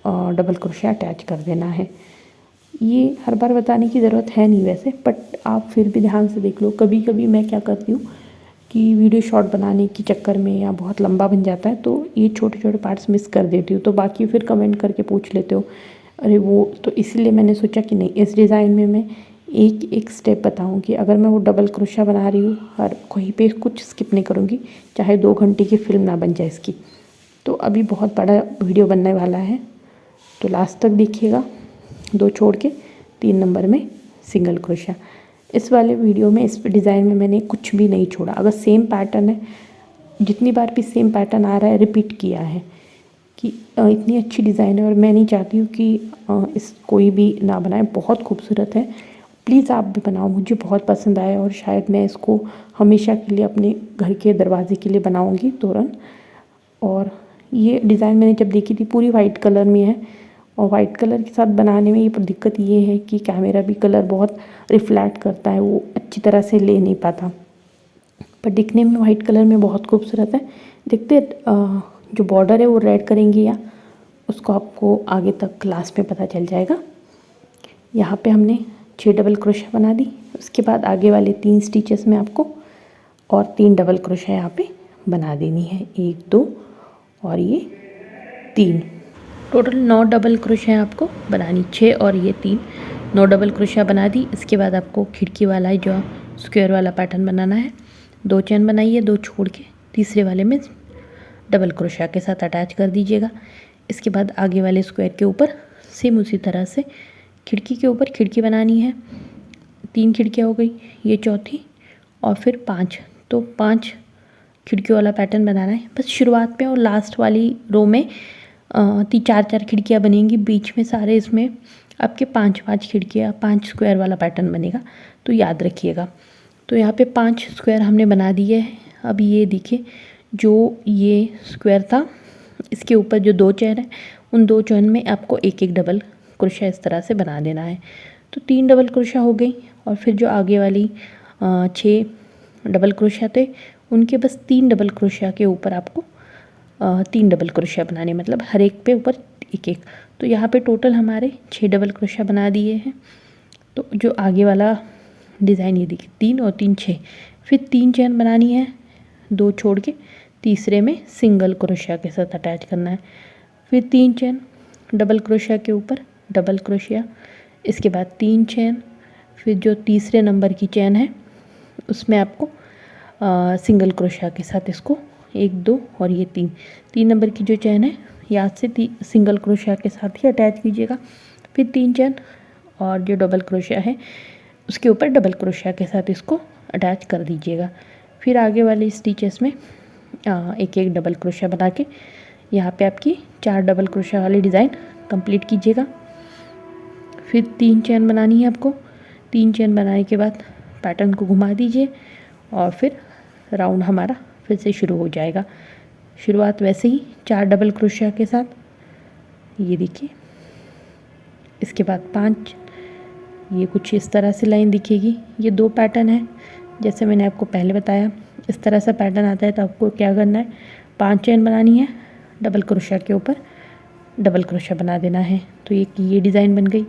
डबल क्रोशिया अटैच कर देना है। ये हर बार बताने की ज़रूरत है नहीं वैसे, बट आप फिर भी ध्यान से देख लो। कभी कभी मैं क्या करती हूँ कि वीडियो शॉर्ट बनाने के चक्कर में या बहुत लंबा बन जाता है तो ये छोटे छोटे पार्ट्स मिस कर देती हूँ, तो बाकी फिर कमेंट करके पूछ लेते हो अरे वो, तो इसीलिए मैंने सोचा कि नहीं, इस डिज़ाइन में मैं एक एक स्टेप बताऊँगी। अगर मैं वो डबल क्रोशिया बना रही हूँ हर कहीं पे कुछ स्किप नहीं करूँगी, चाहे 2 घंटे की फिल्म ना बन जाए इसकी। तो अभी बहुत बड़ा वीडियो बनने वाला है, तो लास्ट तक देखिएगा। 2 छोड़ के 3 नंबर में सिंगल क्रोशिया। इस वाले वीडियो में, इस डिज़ाइन में मैंने कुछ भी नहीं छोड़ा। अगर सेम पैटर्न है, जितनी बार भी सेम पैटर्न आ रहा है रिपीट किया है, कि इतनी अच्छी डिज़ाइन है और मैं नहीं चाहती हूँ कि इस कोई भी ना बनाए। बहुत खूबसूरत है, प्लीज़ आप भी बनाओ। मुझे बहुत पसंद आया और शायद मैं इसको हमेशा के लिए अपने घर के दरवाजे के लिए बनाऊँगी तोरण। और ये डिज़ाइन मैंने जब देखी थी पूरी वाइट कलर में है, और वाइट कलर के साथ बनाने में ये दिक्कत ये है कि कैमरा भी कलर बहुत रिफ्लेक्ट करता है, वो अच्छी तरह से ले नहीं पाता। पर दिखने में वाइट कलर में बहुत खूबसूरत है। देखते जो बॉर्डर है वो रेड करेंगे या उसको आपको आगे तक क्लास में पता चल जाएगा। यहाँ पे हमने 6 डबल क्रोशिया बना दी। उसके बाद आगे वाले 3 स्टिचेस में आपको और 3 डबल क्रोशिया यहाँ पे बना देनी है। 1 2 और ये 3, टोटल 9 डबल क्रोशिया आपको बनानी। 6 और ये 3, 9 डबल क्रोशिया बना दी। इसके बाद आपको खिड़की वाला जो स्क्वायर वाला पैटर्न बनाना है। 2 चेन बनाइए, 2 छोड़ के तीसरे वाले में डबल क्रोशिया के साथ अटैच कर दीजिएगा। इसके बाद आगे वाले स्क्वायर के ऊपर सेम उसी तरह से खिड़की के ऊपर खिड़की बनानी है। 3 खिड़कियाँ हो गई, ये चौथी, और फिर 5, तो 5 खिड़कियों वाला पैटर्न बनाना है। बस शुरुआत में और लास्ट वाली रो में 4 खिड़कियाँ बनेंगी। बीच में सारे इसमें आपके 5 खिड़कियाँ, 5 स्क्वायर वाला पैटर्न बनेगा, तो याद रखिएगा। तो यहाँ पे 5 स्क्वायर हमने बना दिए हैं। अब ये देखिए, जो ये स्क्वायर था इसके ऊपर जो 2 चेन है, उन 2 चेन में आपको एक एक डबल क्रोशिया इस तरह से बना देना है। तो 3 डबल क्रोशिया हो गई, और फिर जो आगे वाली 6 डबल क्रोशिया थे उनके बस 3 डबल क्रोशिया के ऊपर आपको 3 डबल क्रोशिया बनाने, मतलब हर एक पे ऊपर एक एक। तो यहाँ पे टोटल हमारे 6 डबल क्रोशिया बना दिए हैं। तो जो आगे वाला डिज़ाइन ये देखिए, 3 और 3 6, फिर 3 चेन बनानी है, 2 छोड़ के तीसरे में सिंगल क्रोशिया के साथ अटैच करना है। फिर 3 चेन डबल क्रोशिया के ऊपर डबल क्रोशिया, इसके बाद 3 चेन, फिर जो तीसरे नंबर की चेन है उसमें आपको सिंगल क्रोशिया के साथ इसको 1 2 और ये 3 नंबर की जो चेन है याद से सिंगल क्रोशिया के साथ ही अटैच कीजिएगा। फिर 3 चेन और जो डबल क्रोशिया है उसके ऊपर डबल क्रोशिया के साथ इसको अटैच कर दीजिएगा। फिर आगे वाले स्टिचेस में एक एक डबल क्रोशिया बना के यहाँ पे आपकी 4 डबल क्रोशिया वाली डिज़ाइन कंप्लीट कीजिएगा। फिर 3 चेन बनानी है आपको। 3 चेन बनाने के बाद पैटर्न को घुमा दीजिए, और फिर राउंड हमारा फिर से शुरू हो जाएगा। शुरुआत वैसे ही 4 डबल क्रोशिया के साथ, ये देखिए। इसके बाद 5, ये कुछ इस तरह से लाइन दिखेगी। ये 2 पैटर्न है, जैसे मैंने आपको पहले बताया इस तरह से पैटर्न आता है। तो आपको क्या करना है, 5 चेन बनानी है, डबल क्रोशिया के ऊपर डबल क्रोशिया बना देना है। तो ये डिज़ाइन बन गई।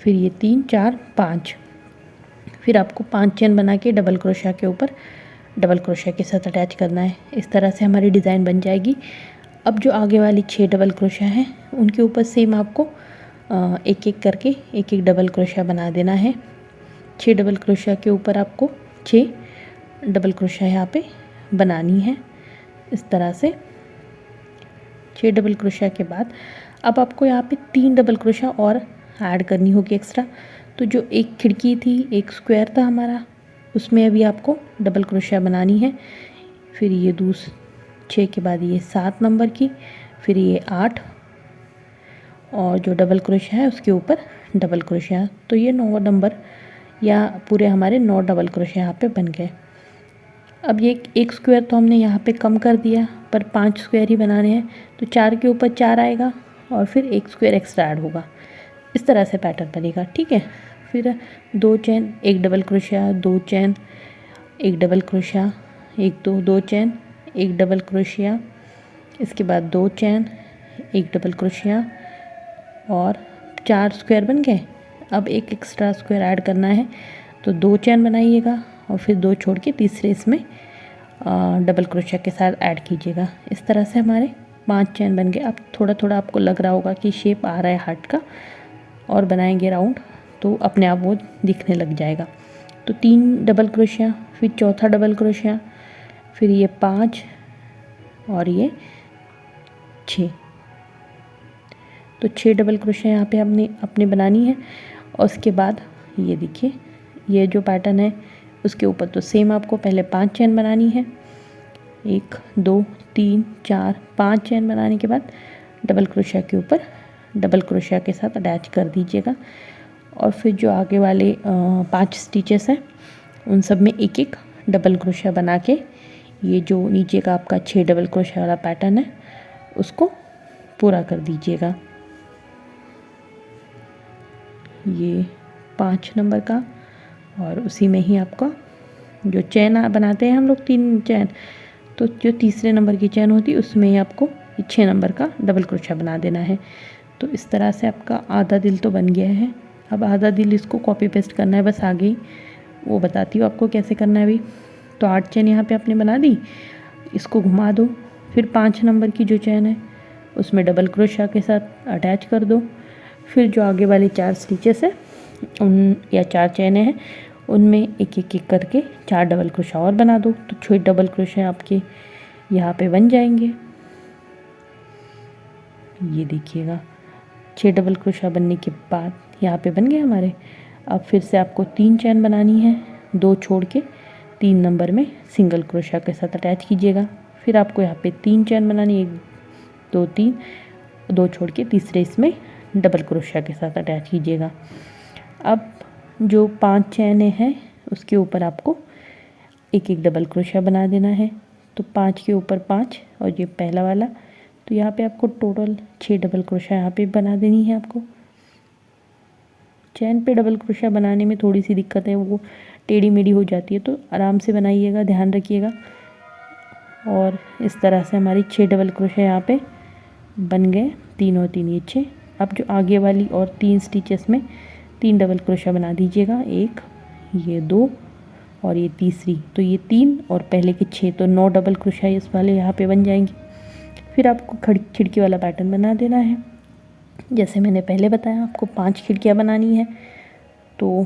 फिर ये 3 4 5, फिर आपको 5 चेन बना के डबल क्रोशिया के ऊपर डबल क्रोशिया के साथ अटैच करना है। इस तरह से हमारी डिज़ाइन बन जाएगी। अब जो आगे वाली 6 डबल क्रोशिया हैं उनके ऊपर सेम आपको एक एक करके एक एक डबल क्रोशिया बना देना है। 6 डबल क्रोशिया के ऊपर आपको 6 डबल क्रोशिया यहाँ पे बनानी है। इस तरह से 6 डबल क्रोशिया के बाद अब आपको यहाँ पे 3 डबल क्रोशिया और ऐड करनी होगी एक्स्ट्रा। तो जो एक खिड़की थी, एक स्क्वायर था हमारा, उसमें अभी आपको डबल क्रोशिया बनानी है। फिर ये 6 के बाद ये 7 नंबर की, फिर ये 8 और जो डबल क्रोशिया है उसके ऊपर डबल क्रोशिया। तो ये 9 नंबर या पूरे हमारे 9 डबल क्रोशिया यहाँ पे बन गए। अब ये एक स्क्वायर तो हमने यहाँ पे कम कर दिया, पर 5 स्क्वायर ही बनाने हैं, तो 4 के ऊपर 4 आएगा और फिर एक स्क्वायर एक्स्ट्रा ऐड होगा। इस तरह से पैटर्न बनेगा, ठीक है। फिर 2 चेन, एक डबल क्रोशिया, 2 चेन, एक डबल क्रोशिया, एक 2 चेन, एक डबल क्रोशिया, इसके बाद 2 चेन, एक डबल क्रोशिया और 4 स्क्वायर बन गए। अब एक एक्स्ट्रा स्क्वायर ऐड करना है, तो 2 चेन बनाइएगा और फिर 2 छोड़ के तीसरे इसमें डबल क्रोशिया के साथ ऐड कीजिएगा। इस तरह से हमारे 5 चेन बन गए। अब थोड़ा थोड़ा आपको लग रहा होगा कि शेप आ रहा है हार्ट का, और बनाएंगे राउंड तो अपने आप वो दिखने लग जाएगा। तो 3 डबल क्रोशिया, फिर चौथा डबल क्रोशिया, फिर ये 5 और ये 6। तो 6 डबल क्रोशिया यहाँ पे हमने अपने बनानी है। और उसके बाद ये देखिए, ये जो पैटर्न है उसके ऊपर तो सेम आपको पहले 5 चेन बनानी है। 1 2 3 4 5 चेन बनाने के बाद डबल क्रोशिया के ऊपर डबल क्रोशिया के साथ अटैच कर दीजिएगा। और फिर जो आगे वाले 5 स्टिचेस हैं उन सब में एक एक डबल क्रोशिया बना के ये जो नीचे का आपका 6 डबल क्रोशिया वाला पैटर्न है उसको पूरा कर दीजिएगा। ये 5 नंबर का, और उसी में ही आपका जो चेन बनाते हैं हम लोग 3 चेन, तो जो तीसरे नंबर की चेन होती है उसमें ही आपको 6 नंबर का डबल क्रोशिया बना देना है। तो इस तरह से आपका आधा दिल तो बन गया है। अब आधा दिल इसको कॉपी पेस्ट करना है, बस आगे ही वो बताती हूँ आपको कैसे करना है अभी। तो 8 चेन यहाँ पे आपने बना दी, इसको घुमा दो, फिर 5 नंबर की जो चेन है उसमें डबल क्रोशिया के साथ अटैच कर दो। फिर जो आगे वाले 4 स्टिचेस है उन या 4 चेनें हैं उनमें एक एक एक करके 4 डबल क्रोशिया और बना दो। तो 6 डबल क्रोशिया आपके यहाँ पे बन जाएंगे। ये देखिएगा 6 डबल क्रोशिया बनने के बाद यहाँ पे बन गए हमारे। अब फिर से आपको 3 चेन बनानी है, 2 छोड़ के 3 नंबर में सिंगल क्रोशिया के साथ अटैच कीजिएगा। फिर आपको यहाँ पे 3 चेन बनानी, 1 2 3, 2 छोड़ के तीसरे इसमें डबल क्रोशिया के साथ अटैच कीजिएगा। अब जो 5 चेनें हैं उसके ऊपर आपको एक एक डबल क्रोशिया बना देना है। तो 5 के ऊपर 5 और ये पहला वाला, तो यहाँ पे आपको टोटल 6 डबल क्रोशिया यहाँ पे बना देनी है। आपको चेन पे डबल क्रोशिया बनाने में थोड़ी सी दिक्कत है, वो टेढ़ी मेढ़ी हो जाती है, तो आराम से बनाइएगा, ध्यान रखिएगा। और इस तरह से हमारी 6 डबल क्रोशिया यहाँ पे बन गए, 3 और 3 ये 6। अब जो आगे वाली और 3 स्टिचेस में 3 डबल क्रोशिया बना दीजिएगा, 1 ये 2 और ये तीसरी, तो ये 3 और पहले के 6, तो 9 डबल क्रोशिया इस वाले यहाँ पे बन जाएंगी। फिर आपको खिड़की वाला पैटर्न बना देना है। जैसे मैंने पहले बताया आपको 5 खिड़कियाँ बनानी है, तो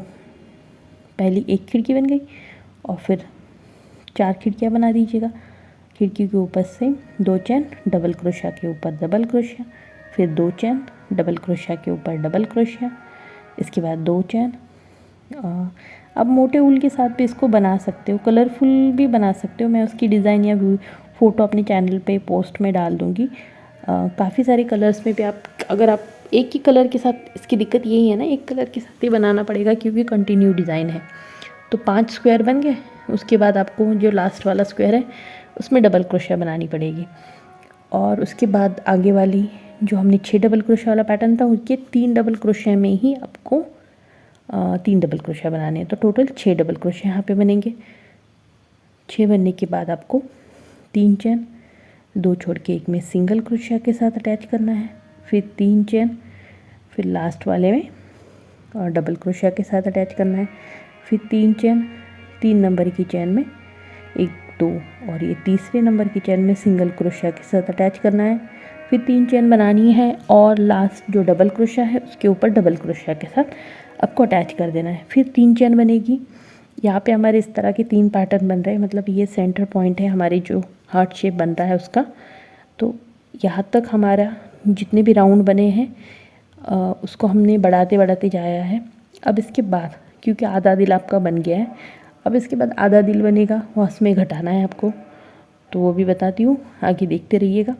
पहली एक खिड़की बन गई और फिर 4 खिड़कियाँ बना दीजिएगा। खिड़की के ऊपर से 2 चेन डबल क्रोशिया के ऊपर डबल क्रोशिया, फिर 2 चेन डबल क्रोशिया के ऊपर डबल क्रोशिया, इसके बाद 2 चेन। अब मोटे ऊल के साथ भी इसको बना सकते हो, कलरफुल भी बना सकते हो। मैं उसकी डिज़ाइन या फ़ोटो अपने चैनल पे पोस्ट में डाल दूँगी। काफ़ी सारे कलर्स में भी आप, अगर आप एक ही कलर के साथ, इसकी दिक्कत यही है ना, एक कलर के साथ ही बनाना पड़ेगा क्योंकि कंटिन्यू डिज़ाइन है। तो 5 स्क्वायर बन गए, उसके बाद आपको जो लास्ट वाला स्क्वायर है उसमें डबल क्रोशिया बनानी पड़ेगी। और उसके बाद आगे वाली जो हमने 6 डबल क्रोशिया वाला पैटर्न था उसके 3 डबल क्रोशिया में ही आपको 3 डबल क्रोशिया बनाने हैं। तो टोटल 6 डबल क्रोशिया यहाँ पे बनेंगे। 6 बनने के बाद आपको 3 चेन, 2 छोड़ के एक में सिंगल क्रोशिया के साथ अटैच करना है, फिर 3 चेन, फिर लास्ट वाले में और डबल क्रोशिया के साथ अटैच करना है। फिर 3 चेन, 3 नंबर की चेन में 1 2 और ये तीसरे नंबर की चेन में सिंगल क्रोशिया के साथ अटैच करना है। फिर 3 चेन बनानी है और लास्ट जो डबल क्रोशिया है उसके ऊपर डबल क्रोशिया के साथ आपको अटैच कर देना है। फिर 3 चेन बनेगी। यहाँ पे हमारे इस तरह के 3 पैटर्न बन रहे हैं, मतलब ये सेंटर पॉइंट है हमारी जो हार्ट शेप बन रहा है उसका। तो यहाँ तक हमारा जितने भी राउंड बने हैं उसको हमने बढ़ाते बढ़ाते जाया है। अब इसके बाद क्योंकि आधा दिल आपका बन गया है, अब इसके बाद आधा दिल बनेगा, वो उसमें घटाना है आपको, तो वो भी बताती हूँ, आगे देखते रहिएगा।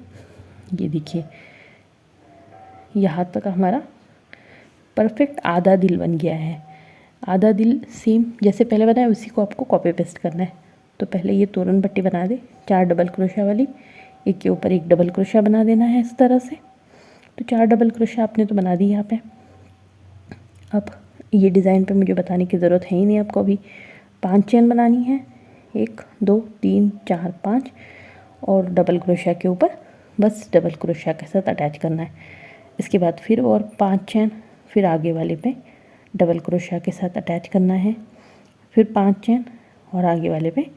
ये देखिए यहाँ तक हमारा परफेक्ट आधा दिल बन गया है। आधा दिल सेम जैसे पहले बनाया उसी को आपको कॉपी पेस्ट करना है। तो पहले ये तोरण पट्टी बना दे 4 डबल क्रोशिया वाली, एक के ऊपर एक डबल क्रोशिया बना देना है इस तरह से। तो 4 डबल क्रोशिया आपने तो बना दी यहाँ पे। अब ये डिज़ाइन पे मुझे बताने की ज़रूरत है ही नहीं आपको। अभी 5 चेन बनानी है, 1 2 3 4 5 और डबल क्रोशिया के ऊपर बस डबल क्रोशिया के साथ अटैच करना है। इसके बाद फिर और 5 चेन, फिर आगे वाले पे डबल क्रोशिया के साथ अटैच करना है, फिर 5 चेन और आगे वाले पे।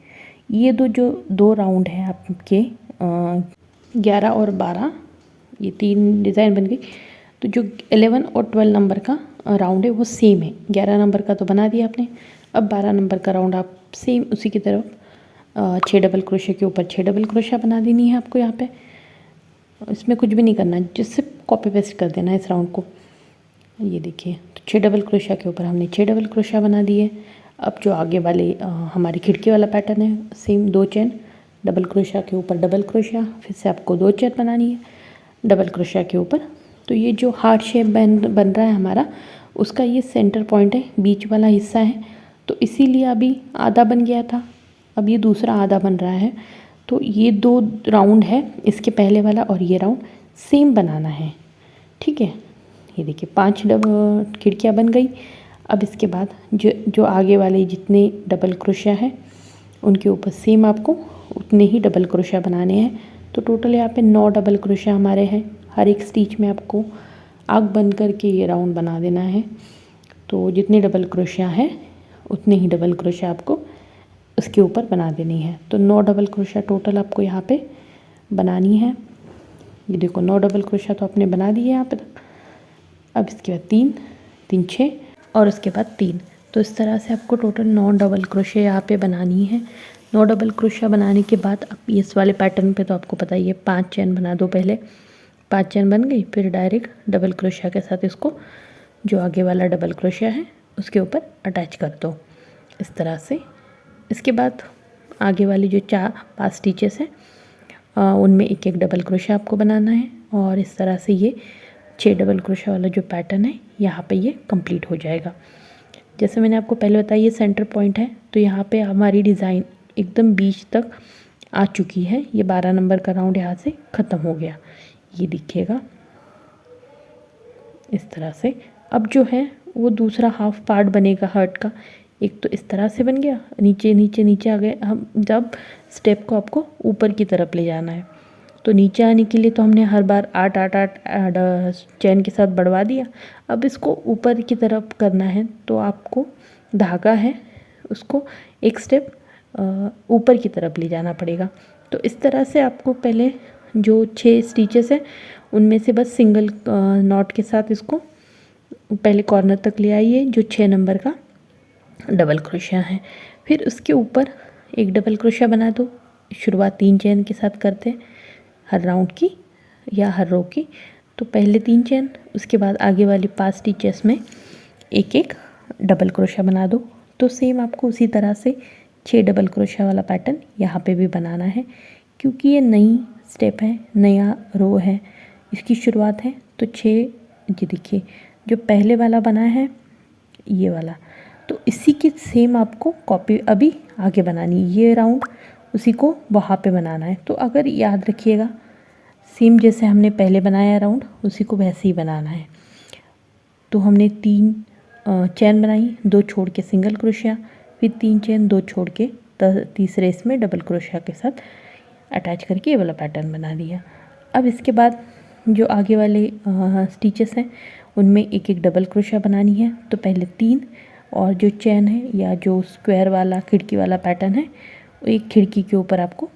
ये जो 2 राउंड है आपके 11 और 12, ये 3 डिज़ाइन बन गई। तो जो 11 और 12 नंबर का राउंड है वो सेम है। 11 नंबर का तो बना दिया आपने, अब 12 नंबर का राउंड आप सेम उसी की तरफ 6 डबल क्रोशिया के ऊपर 6 डबल क्रोशिया बना देनी है आपको। यहाँ पे इसमें कुछ भी नहीं करना, जिससे कॉपी पेस्ट कर देना है इस राउंड को। ये देखिए, तो 6 डबल क्रोशिया के ऊपर हमने 6 डबल क्रोशिया बना दिए। अब जो आगे वाले हमारी खिड़की वाला पैटर्न है, सेम 2 चेन, डबल क्रोशिया के ऊपर डबल क्रोशिया, फिर से आपको 2 चेन बनानी है डबल क्रोशिया के ऊपर। तो ये जो हार्ट शेप बन रहा है हमारा, उसका ये सेंटर पॉइंट है, बीच वाला हिस्सा है। तो इसीलिए अभी आधा बन गया था, अब ये दूसरा आधा बन रहा है। तो ये 2 राउंड है, इसके पहले वाला और ये राउंड सेम बनाना है, ठीक है। ये देखिए 5 खिड़कियाँ बन गई। अब इसके बाद जो आगे वाले जितने डबल क्रोशिया है उनके ऊपर सेम आपको उतने ही डबल क्रोशिया बनाने हैं। तो टोटल यहाँ पे 9 डबल क्रोशिया हमारे हैं। हर एक स्टिच में आपको आग बंद करके ये राउंड बना देना है। तो जितने डबल क्रोशिया है उतने ही डबल क्रोशिया आपको उसके ऊपर बना देनी है। तो 9 डबल क्रोशिया टोटल आपको यहाँ पे बनानी है। ये देखो 9 डबल क्रोशिया तो आपने बना दी है यहाँ पे तक। अब इसके बाद 3 3 6 और उसके बाद 3। तो इस तरह से आपको टोटल 9 डबल क्रोशिया यहाँ पे बनानी है। 9 डबल क्रोशिया बनाने के बाद अब इस वाले पैटर्न पे तो आपको पता ही है 5 चेन बना दो पहले। 5 चेन बन गई, फिर डायरेक्ट डबल क्रोशिया के साथ इसको जो आगे वाला डबल क्रोशिया है उसके ऊपर अटैच कर दो इस तरह से। इसके बाद आगे वाली जो 4-5 स्टिचेस हैं उनमें एक एक डबल क्रोशिया आपको बनाना है। और इस तरह से ये 6 डबल क्रोशिया वाला जो पैटर्न है यहाँ पे ये कंप्लीट हो जाएगा। जैसे मैंने आपको पहले बताया ये सेंटर पॉइंट है, तो यहाँ पे हमारी डिज़ाइन एकदम बीच तक आ चुकी है। ये 12 नंबर का राउंड यहाँ से ख़त्म हो गया, ये दिखेगा इस तरह से। अब जो है वो दूसरा हाफ पार्ट बनेगा हार्ट का। एक तो इस तरह से बन गया, नीचे नीचे नीचे आ गए हम। जब स्टेप को आपको ऊपर की तरफ ले जाना है, तो नीचे आने के लिए तो हमने हर बार 8 चेन के साथ बढ़वा दिया। अब इसको ऊपर की तरफ करना है, तो आपको धागा है उसको एक स्टेप ऊपर की तरफ ले जाना पड़ेगा। तो इस तरह से आपको पहले जो 6 स्टिचेस हैं उनमें से बस सिंगल नॉट के साथ इसको पहले कॉर्नर तक ले आइए, जो 6 नंबर का डबल क्रोशिया है। फिर उसके ऊपर एक डबल क्रोशिया बना दो। शुरुआत 3 चेन के साथ करते हैं हर राउंड की या हर रो की। तो पहले 3 चेन, उसके बाद आगे वाली 5 स्टिचेस में एक एक डबल क्रोशिया बना दो। तो सेम आपको उसी तरह से 6 डबल क्रोशिया वाला पैटर्न यहाँ पे भी बनाना है, क्योंकि ये नई स्टेप है, नया रो है, इसकी शुरुआत है। तो 6 ये देखिए जो पहले वाला बना है ये वाला, तो इसी की सेम आपको कॉपी अभी आगे बनानी है। ये राउंड उसी को वहाँ पे बनाना है। तो अगर याद रखिएगा, सेम जैसे हमने पहले बनाया राउंड उसी को वैसे ही बनाना है। तो हमने 3 चेन बनाई, 2 छोड़ के सिंगल क्रोशिया, फिर 3 चेन 2 छोड़ के तीसरे इसमें डबल क्रोशिया के साथ अटैच करके ये वाला पैटर्न बना दिया। अब इसके बाद जो आगे वाले स्टिचेस हैं उनमें एक एक डबल क्रोशिया बनानी है। तो पहले 3 और जो चैन है या जो स्क्वायर वाला खिड़की वाला पैटर्न है, एक खिड़की के ऊपर आपको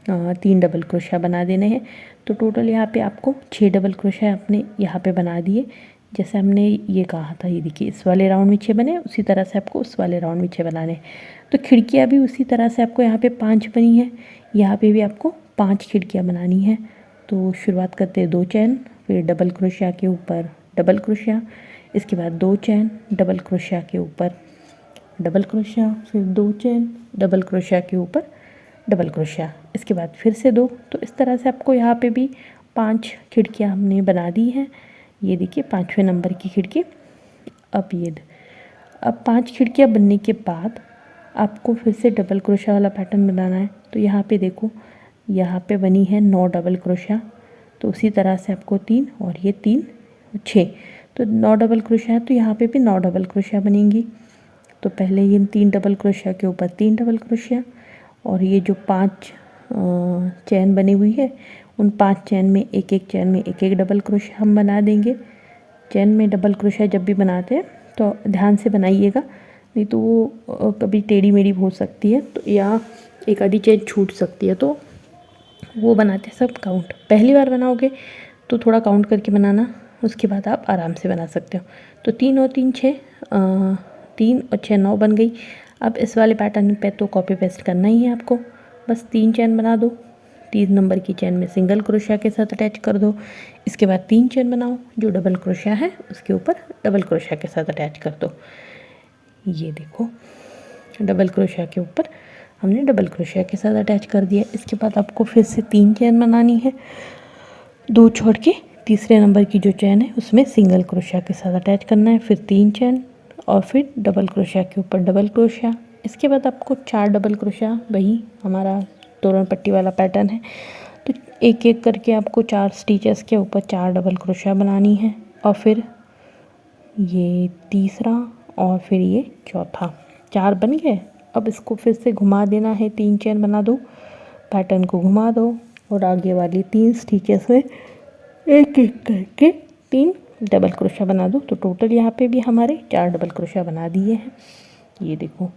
3 डबल क्रोशिया बना देने हैं। तो टोटल यहाँ पे आपको 6 डबल क्रोशिया अपने यहाँ पे बना दिए। जैसे हमने ये कहा था, ये देखिए इस वाले राउंड में 6 बने, उसी तरह से आपको उस वाले राउंड में 6 बनाने हैं। तो खिड़कियाँ भी उसी तरह से आपको यहाँ पे 5 बनी है, यहाँ पे भी आपको 5 खिड़कियाँ बनानी है। तो शुरुआत करते हैं 2 चैन, फिर डबल क्रोशिया के ऊपर डबल क्रोशिया, इसके बाद 2 चैन डबल क्रोशिया के ऊपर डबल क्रोशिया, फिर 2 चैन डबल क्रोशिया के ऊपर डबल क्रोशिया, इसके बाद फिर से 2। तो इस तरह से आपको यहाँ पे भी 5 खिड़कियाँ हमने बना दी हैं। ये देखिए 5वें नंबर की खिड़की। अब 5 खिड़कियाँ बनने के बाद आपको फिर से डबल क्रोशिया वाला पैटर्न बनाना है। तो यहाँ पे देखो, यहाँ पे बनी है 9 डबल क्रोशिया। तो उसी तरह से आपको 3 और ये 3 6, तो 9 डबल क्रोशिया है, तो यहाँ पे भी 9 डबल क्रोशिया बनेंगी। तो पहले ये 3 डबल क्रोशिया के ऊपर 3 डबल क्रोशिया, और ये जो 5 चैन बनी हुई है, उन 5 चैन में एक एक चैन में एक एक डबल क्रोशिया हम बना देंगे। चैन में डबल क्रोशिया जब भी बनाते हैं तो ध्यान से बनाइएगा, नहीं तो वो कभी टेढ़ी मेढ़ी हो सकती है, तो या एक आधी चैन छूट सकती है। तो वो बनाते सब काउंट, पहली बार बनाओगे तो थोड़ा काउंट करके बनाना, उसके बाद आप आराम से बना सकते हो। तो 3 और 3 6, 3 और 6 9 बन गई। अब इस वाले पैटर्न पे तो कॉपी पेस्ट करना ही है आपको, बस 3 चैन बना दो, 3 नंबर की चैन में सिंगल क्रोशिया के साथ अटैच कर दो। इसके बाद 3 चैन बनाओ, जो डबल क्रोशिया है उसके ऊपर डबल क्रोशिया के साथ अटैच कर दो। ये देखो डबल क्रोशिया के ऊपर हमने डबल क्रोशिया के साथ अटैच कर दिया। इसके बाद आपको फिर से 3 चैन बनानी है, 2 छोड़ के तीसरे नंबर की जो चैन है उसमें सिंगल क्रोशिया के साथ अटैच करना है, फिर 3 चैन और फिर डबल क्रोशिया के ऊपर डबल क्रोशिया। इसके बाद आपको 4 डबल क्रोशिया, वही हमारा तोरण पट्टी वाला पैटर्न है, तो एक एक करके आपको 4 स्टिचेस के ऊपर 4 डबल क्रोशिया बनानी है, और फिर ये तीसरा और फिर ये चौथा, 4 बन गए। अब इसको फिर से घुमा देना है, 3 चैन बना दो, पैटर्न को घुमा दो और आगे वाली 3 स्टिचेस में एक एक करके 3 डबल क्रोशिया बना दो। तो टोटल यहाँ पे भी हमारे 4 डबल क्रोशिया बना दिए हैं। ये देखो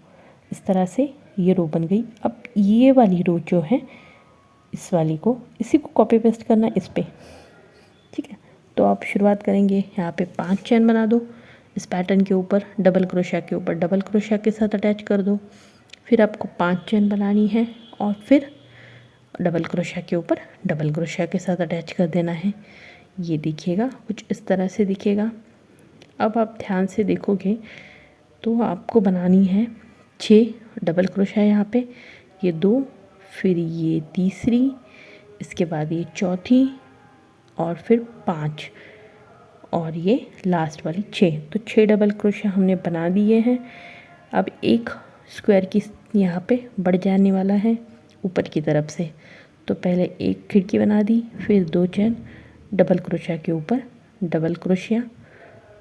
इस तरह से ये रो बन गई। अब ये वाली रो जो है, इस वाली को, इसी को कॉपी पेस्ट करना है इस पे, ठीक है। तो आप शुरुआत करेंगे, यहाँ पे 5 चैन बना दो, इस पैटर्न के ऊपर डबल क्रोशिया के ऊपर डबल क्रोशिया के साथ अटैच कर दो। फिर आपको 5 चैन बनानी है और फिर डबल क्रोशिया के ऊपर डबल क्रोशिया के साथ अटैच कर देना है। ये दिखेगा कुछ इस तरह से दिखेगा। अब आप ध्यान से देखोगे तो आपको बनानी है 6 डबल क्रोशिया, यहाँ पे ये 2, फिर ये तीसरी, इसके बाद ये चौथी और फिर 5 और ये लास्ट वाली 6। तो 6 डबल क्रोशिया हमने बना दिए हैं। अब एक स्क्वायर की यहाँ पे बढ़ जाने वाला है ऊपर की तरफ से, तो पहले एक खिड़की बना दी, फिर 2 चैन डबल क्रोशिया के ऊपर डबल क्रोशिया,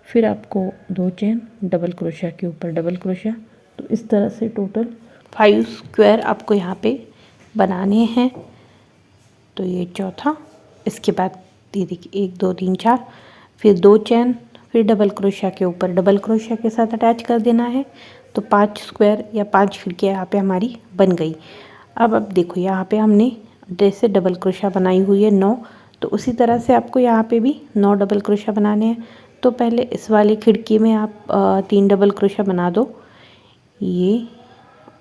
फिर आपको 2 चैन डबल क्रोशिया के ऊपर डबल क्रोशिया। तो इस तरह से टोटल 5 स्क्वायर आपको यहाँ पे बनाने हैं। तो ये चौथा, इसके बाद ये देखिए 1 2 3 4, फिर 2 चैन, फिर डबल क्रोशिया के ऊपर डबल क्रोशिया के साथ अटैच कर देना है। तो 5 स्क्वायर या 5 खिड़कियाँ यहाँ पे हमारी बन गई। अब देखो यहाँ पे हमने जैसे डबल क्रोशिया बनाई हुई है 9, तो उसी तरह से आपको यहाँ पे भी 9 डबल क्रोशिया बनाने हैं। तो पहले इस वाली खिड़की में आप 3 डबल क्रोशिया बना दो, ये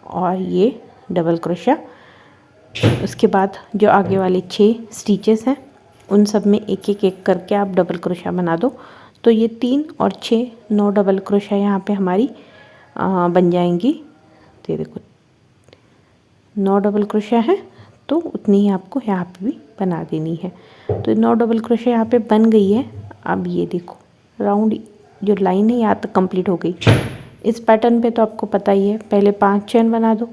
और ये डबल क्रोशिया। उसके बाद जो आगे वाले 6 स्टिचेस हैं उन सब में एक एक करके आप डबल क्रोशिया बना दो। तो ये 3 और 6 9 डबल क्रोशिया यहाँ पे हमारी बन जाएंगी। तो ये देखो 9 डबल क्रोशिया है, तो उतनी ही आपको यहाँ पे भी बना देनी है। तो 9 डबल क्रोशिया यहाँ पे बन गई है। अब ये देखो राउंड जो लाइन है यहाँ तक कंप्लीट हो गई। इस पैटर्न पे तो आपको पता ही है, पहले 5 चैन बना दो,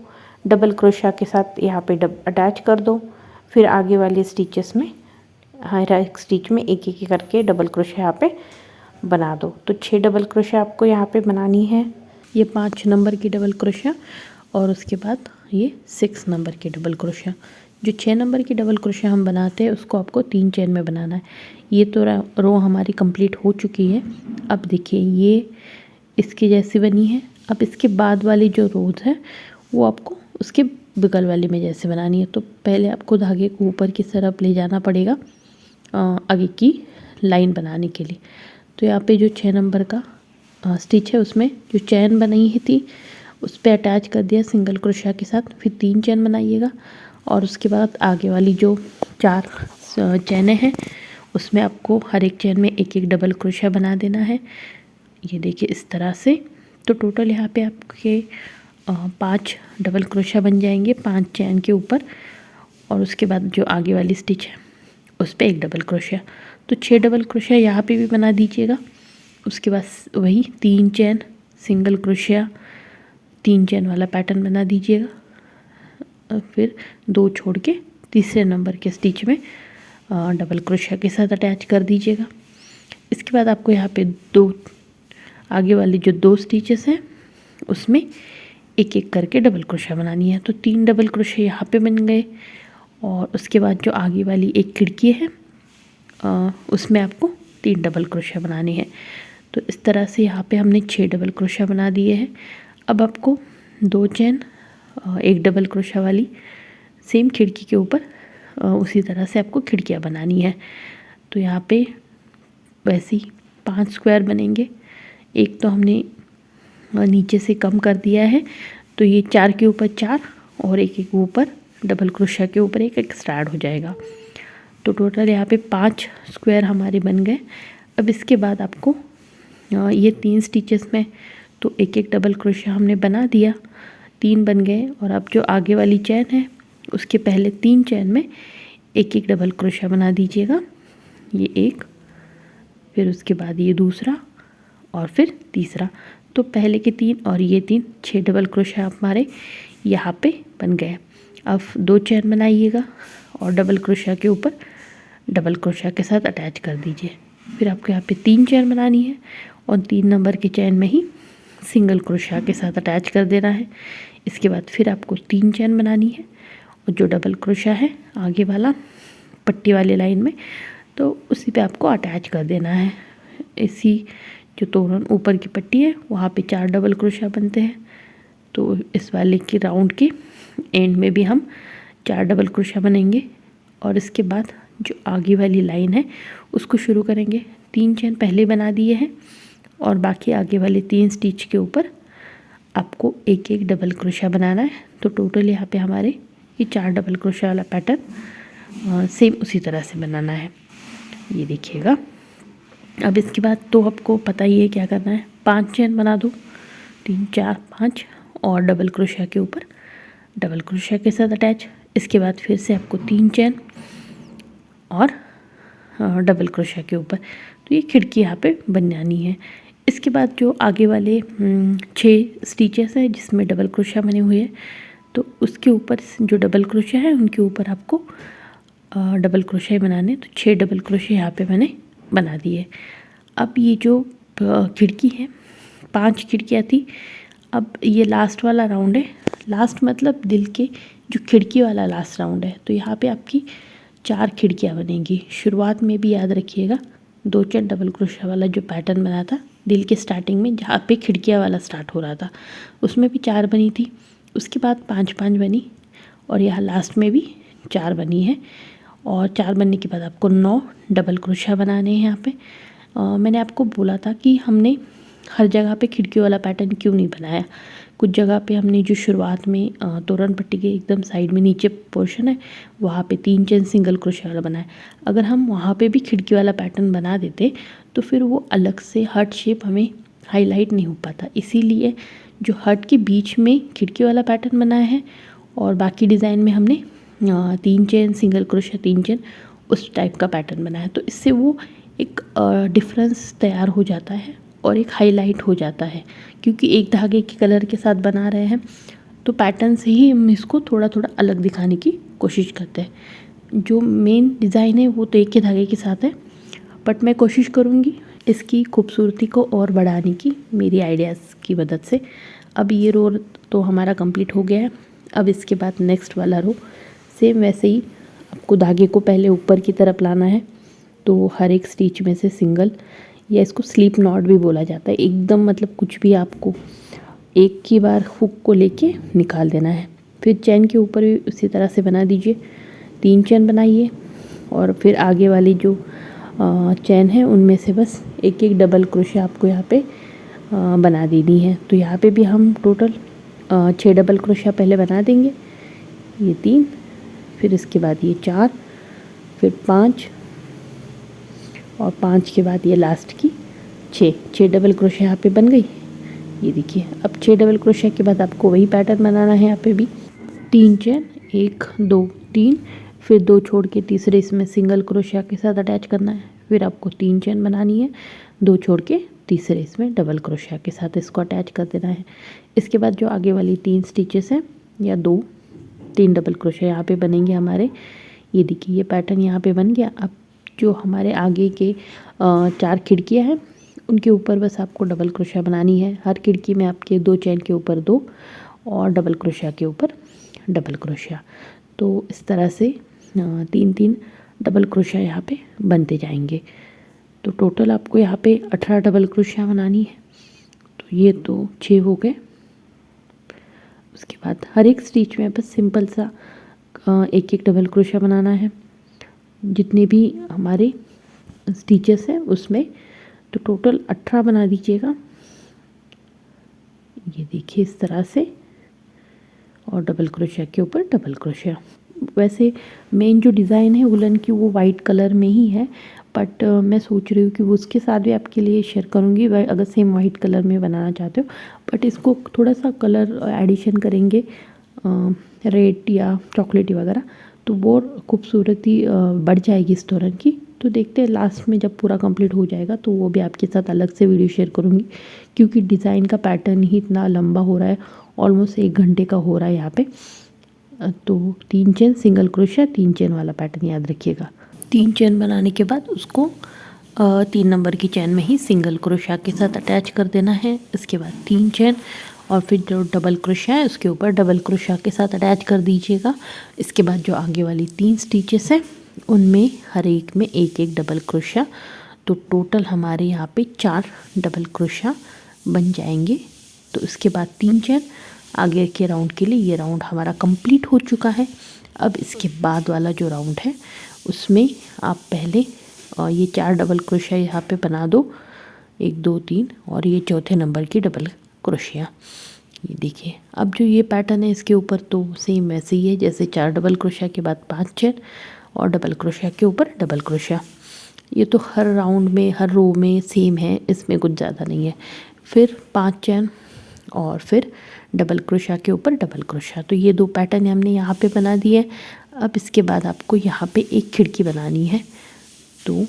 डबल क्रोशिया के साथ यहाँ पे अटैच कर दो, फिर आगे वाले स्टिचेस में हर एक स्टिच में एक एक करके डबल क्रोशिया यहाँ पे बना दो। तो 6 डबल क्रोशिया आपको यहाँ पे बनानी है, ये 5 नंबर की डबल क्रोशिया और उसके बाद ये 6 नंबर की डबल क्रोशिया। जो 6 नंबर की डबल क्रोशिया हम बनाते हैं उसको आपको 3 चेन में बनाना है। ये तो रो हमारी कंप्लीट हो चुकी है। अब देखिए ये इसकी जैसी बनी है। अब इसके बाद वाली जो रोज़ है वो आपको उसके बगल वाले में जैसे बनानी है। तो पहले आपको धागे को ऊपर की तरफ ले जाना पड़ेगा आगे की लाइन बनाने के लिए। तो यहाँ पे जो 6 नंबर का स्टिच है उसमें जो चैन बनाई ही थी उस पर अटैच कर दिया सिंगल क्रोशिया के साथ। फिर 3 चैन बनाइएगा और उसके बाद आगे वाली जो 4 चैनें हैं उसमें आपको हर एक चैन में एक एक डबल क्रोशिया बना देना है। ये देखिए इस तरह से। तो टोटल यहाँ पे आपके 5 डबल क्रोशिया बन जाएंगे 5 चैन के ऊपर, और उसके बाद जो आगे वाली स्टिच है उस पर एक डबल क्रोशिया। तो 6 डबल क्रोशिया यहाँ पे भी बना दीजिएगा। उसके बाद वही 3 चैन सिंगल क्रोशिया 3 चैन वाला पैटर्न बना दीजिएगा। फिर 2 छोड़ के तीसरे नंबर के स्टिच में डबल क्रोशिया के साथ अटैच कर दीजिएगा। इसके बाद आपको यहाँ पे 2 आगे वाले जो 2 स्टिचेस हैं उसमें एक एक करके डबल क्रोशिया बनानी है। तो 3 डबल क्रोशिया यहाँ पे बन गए, और उसके बाद जो आगे वाली एक खिड़की है उसमें आपको 3 डबल क्रोशिया बनाने हैं। तो इस तरह से यहाँ पे हमने 6 डबल क्रोशिया बना दिए हैं। अब आपको 2 चैन एक डबल क्रोशिया वाली सेम खिड़की के ऊपर उसी तरह से आपको खिड़कियाँ बनानी है। तो यहाँ पे वैसे ही 5 स्क्वायर बनेंगे। एक तो हमने नीचे से कम कर दिया है, तो ये 4 के ऊपर 4 और एक एक ऊपर डबल क्रोशिया के ऊपर एक एक्स्ट्रा ऐड हो जाएगा। तो टोटल यहाँ पे 5 स्क्वायर हमारे बन गए। अब इसके बाद आपको ये 3 स्टिचेस में तो एक एक डबल क्रोशिया हमने बना दिया, 3 बन गए। और अब जो आगे वाली चैन है उसके पहले 3 चैन में एक एक डबल क्रोशिया बना दीजिएगा। ये एक, फिर उसके बाद ये दूसरा और फिर तीसरा। तो पहले के 3 और ये 3 6 डबल क्रोशिया हमारे यहाँ पे बन गए। अब 2 चैन बनाइएगा और डबल क्रोशिया के ऊपर डबल क्रोशिया के साथ अटैच कर दीजिए। फिर आपको यहाँ पे 3 चैन बनानी है और 3 नंबर के चैन में ही सिंगल क्रोशिया के साथ अटैच कर देना है। इसके बाद फिर आपको 3 चैन बनानी है और जो डबल क्रोशिया है आगे वाला पट्टी वाली लाइन में तो उसी पे आपको अटैच कर देना है। इसी जो तोरण ऊपर की पट्टी है वहाँ पे 4 डबल क्रोशिया बनते हैं। तो इस वाले के राउंड के एंड में भी हम 4 डबल क्रोशिया बनेंगे और इसके बाद जो आगे वाली लाइन है उसको शुरू करेंगे। 3 चैन पहले बना दिए हैं और बाकी आगे वाले 3 स्टिच के ऊपर आपको एक एक डबल क्रोशिया बनाना है। तो टोटल यहाँ पे हमारे ये 4 डबल क्रोशिया वाला पैटर्न सेम उसी तरह से बनाना है। ये देखिएगा। अब इसके बाद तो आपको पता ही है क्या करना है। 5 चैन बना दो, 3 4 5 और डबल क्रोशिया के ऊपर डबल क्रोशिया के साथ अटैच। इसके बाद फिर से आपको 3 चैन और डबल क्रोशिया के ऊपर। तो ये खिड़की यहाँ पे बनानी है। इसके बाद जो आगे वाले 6 स्टिचेस हैं जिसमें डबल क्रोशिया बने हुए हैं तो उसके ऊपर जो डबल क्रोशिया है उनके ऊपर आपको डबल क्रोशिया बनाने। तो 6 डबल क्रोशिया यहाँ पे मैंने बना दिए। अब ये जो खिड़की है 5 खिड़कियाँ थी, अब ये लास्ट वाला राउंड है। लास्ट मतलब दिल के जो खिड़की वाला लास्ट राउंड है। तो यहाँ पे आपकी 4 खिड़कियाँ बनेंगी। शुरुआत में भी याद रखिएगा 2 चैन डबल क्रोशिया वाला जो पैटर्न बना था दिल के स्टार्टिंग में जहाँ पे खिड़कियाँ वाला स्टार्ट हो रहा था उसमें भी 4 बनी थी। उसके बाद 5 बनी और यहाँ लास्ट में भी 4 बनी है। और 4 बनने के बाद आपको 9 डबल क्रोशिया बनाने हैं यहाँ पे। मैंने आपको बोला था कि हमने हर जगह पे खिड़की वाला पैटर्न क्यों नहीं बनाया। कुछ जगह पे हमने जो शुरुआत में तोरण पट्टी के एकदम साइड में नीचे पोर्शन है वहाँ पे 3 चैन सिंगल क्रोशिया वाला बनाया। अगर हम वहाँ पे भी खिड़की वाला पैटर्न बना देते तो फिर वो अलग से हार्ट शेप हमें हाईलाइट नहीं हो पाता। इसीलिए जो हार्ट के बीच में खिड़की वाला पैटर्न बनाया है और बाकी डिज़ाइन में हमने 3 चैन सिंगल क्रोशिया 3 चैन उस टाइप का पैटर्न बनाया। तो इससे वो एक डिफरेंस तैयार हो जाता है और एक हाईलाइट हो जाता है। क्योंकि एक धागे के कलर के साथ बना रहे हैं तो पैटर्न से ही हम इसको थोड़ा थोड़ा अलग दिखाने की कोशिश करते हैं। जो मेन डिज़ाइन है वो तो एक ही धागे के साथ है, बट मैं कोशिश करूँगी इसकी खूबसूरती को और बढ़ाने की मेरी आइडियाज़ की मदद से। अब ये रो तो हमारा कंप्लीट हो गया है। अब इसके बाद नेक्स्ट वाला रो सेम वैसे ही आपको धागे को पहले ऊपर की तरफ लाना है। तो हर एक स्टिच में से सिंगल या इसको स्लीप नॉट भी बोला जाता है। एकदम मतलब कुछ भी आपको एक की बार हुक को लेके निकाल देना है। फिर चैन के ऊपर भी उसी तरह से बना दीजिए, 3 चैन बनाइए और फिर आगे वाली जो चैन है उनमें से बस एक एक डबल क्रोशे आपको यहाँ पे बना देनी है। तो यहाँ पे भी हम टोटल 6 डबल क्रोशिया पहले बना देंगे, ये 3, फिर इसके बाद ये 4, फिर 5 और 5 के बाद ये लास्ट की 6 डबल क्रोशिया यहाँ पे बन गई। ये देखिए, अब 6 डबल क्रोशिया के बाद आपको वही पैटर्न बनाना है। यहाँ पे भी 3 चेन, 1 2 3, फिर 2 छोड़ के तीसरे इसमें सिंगल क्रोशिया के साथ अटैच करना है। फिर आपको 3 चेन बनानी है, 2 छोड़ के तीसरे इसमें डबल क्रोशिया के साथ इसको अटैच कर देना है। इसके बाद जो आगे वाली 3 स्टिचेस हैं या 3 डबल क्रोशिया यहाँ पे बनेंगे हमारे। ये देखिए, ये पैटर्न यहाँ पे बन गया। अब जो हमारे आगे के 4 खिड़कियाँ हैं उनके ऊपर बस आपको डबल क्रोशिया बनानी है। हर खिड़की में आपके 2 चेन के ऊपर 2 और डबल क्रोशिया के ऊपर डबल क्रोशिया। तो इस तरह से 3 डबल क्रोशिया यहाँ पे बनते जाएंगे। तो टोटल आपको यहाँ पे 18 डबल क्रोशिया बनानी है। तो ये तो 6 हो गए। उसके बाद हर एक स्टिच में बस सिंपल सा एक एक डबल क्रोशिया बनाना है। जितने भी हमारे स्टिचेस हैं उसमें तो टोटल 18 बना दीजिएगा। ये देखिए इस तरह से, और डबल क्रोशिया के ऊपर डबल क्रोशिया। वैसे मेन जो डिज़ाइन है वुलन की वो वाइट कलर में ही है, बट मैं सोच रही हूँ कि वो उसके साथ भी आपके लिए शेयर करूँगी अगर सेम वाइट कलर में बनाना चाहते हो। बट इसको थोड़ा सा कलर एडिशन करेंगे रेड या चॉकलेटी वगैरह, तो वो खूबसूरती बढ़ जाएगी इस तोरण की। तो देखते हैं लास्ट में जब पूरा कंप्लीट हो जाएगा तो वो भी आपके साथ अलग से वीडियो शेयर करूँगी, क्योंकि डिज़ाइन का पैटर्न ही इतना लंबा हो रहा है, ऑलमोस्ट 1 घंटे का हो रहा है यहाँ पे। तो 3 चेन सिंगल क्रोशिया, 3 चेन वाला पैटर्न याद रखिएगा। 3 चेन बनाने के बाद उसको 3 नंबर की चैन में ही सिंगल क्रोशिया के साथ अटैच कर देना है। इसके बाद 3 चेन और फिर जो डबल क्रोशिया है उसके ऊपर डबल क्रोशिया के साथ अटैच कर दीजिएगा। इसके बाद जो आगे वाली 3 स्टिचेस हैं उनमें हर एक में एक एक डबल क्रोशिया। तो टोटल हमारे यहाँ पे 4 डबल क्रोशिया बन जाएंगे। तो इसके बाद 3 चेन आगे के राउंड के लिए, ये राउंड हमारा कंप्लीट हो चुका है। अब इसके बाद वाला जो राउंड है उसमें आप पहले ये 4 डबल क्रोशिया यहाँ पे बना दो, 1 2 3, और ये चौथे नंबर की डबल क्रोशिया। ये देखिए, अब जो ये पैटर्न है इसके ऊपर तो सेम वैसे ही है जैसे 4 डबल क्रोशिया के बाद 5 चेन और डबल क्रोशिया के ऊपर डबल क्रोशिया। ये तो हर राउंड में हर रो में सेम है, इसमें कुछ ज़्यादा नहीं है। फिर 5 चेन और फिर डबल क्रोशिया के ऊपर डबल क्रोशिया। तो ये 2 पैटर्न हमने यहाँ पे बना दिए। अब इसके बाद आपको यहाँ पे एक खिड़की बनानी है। तो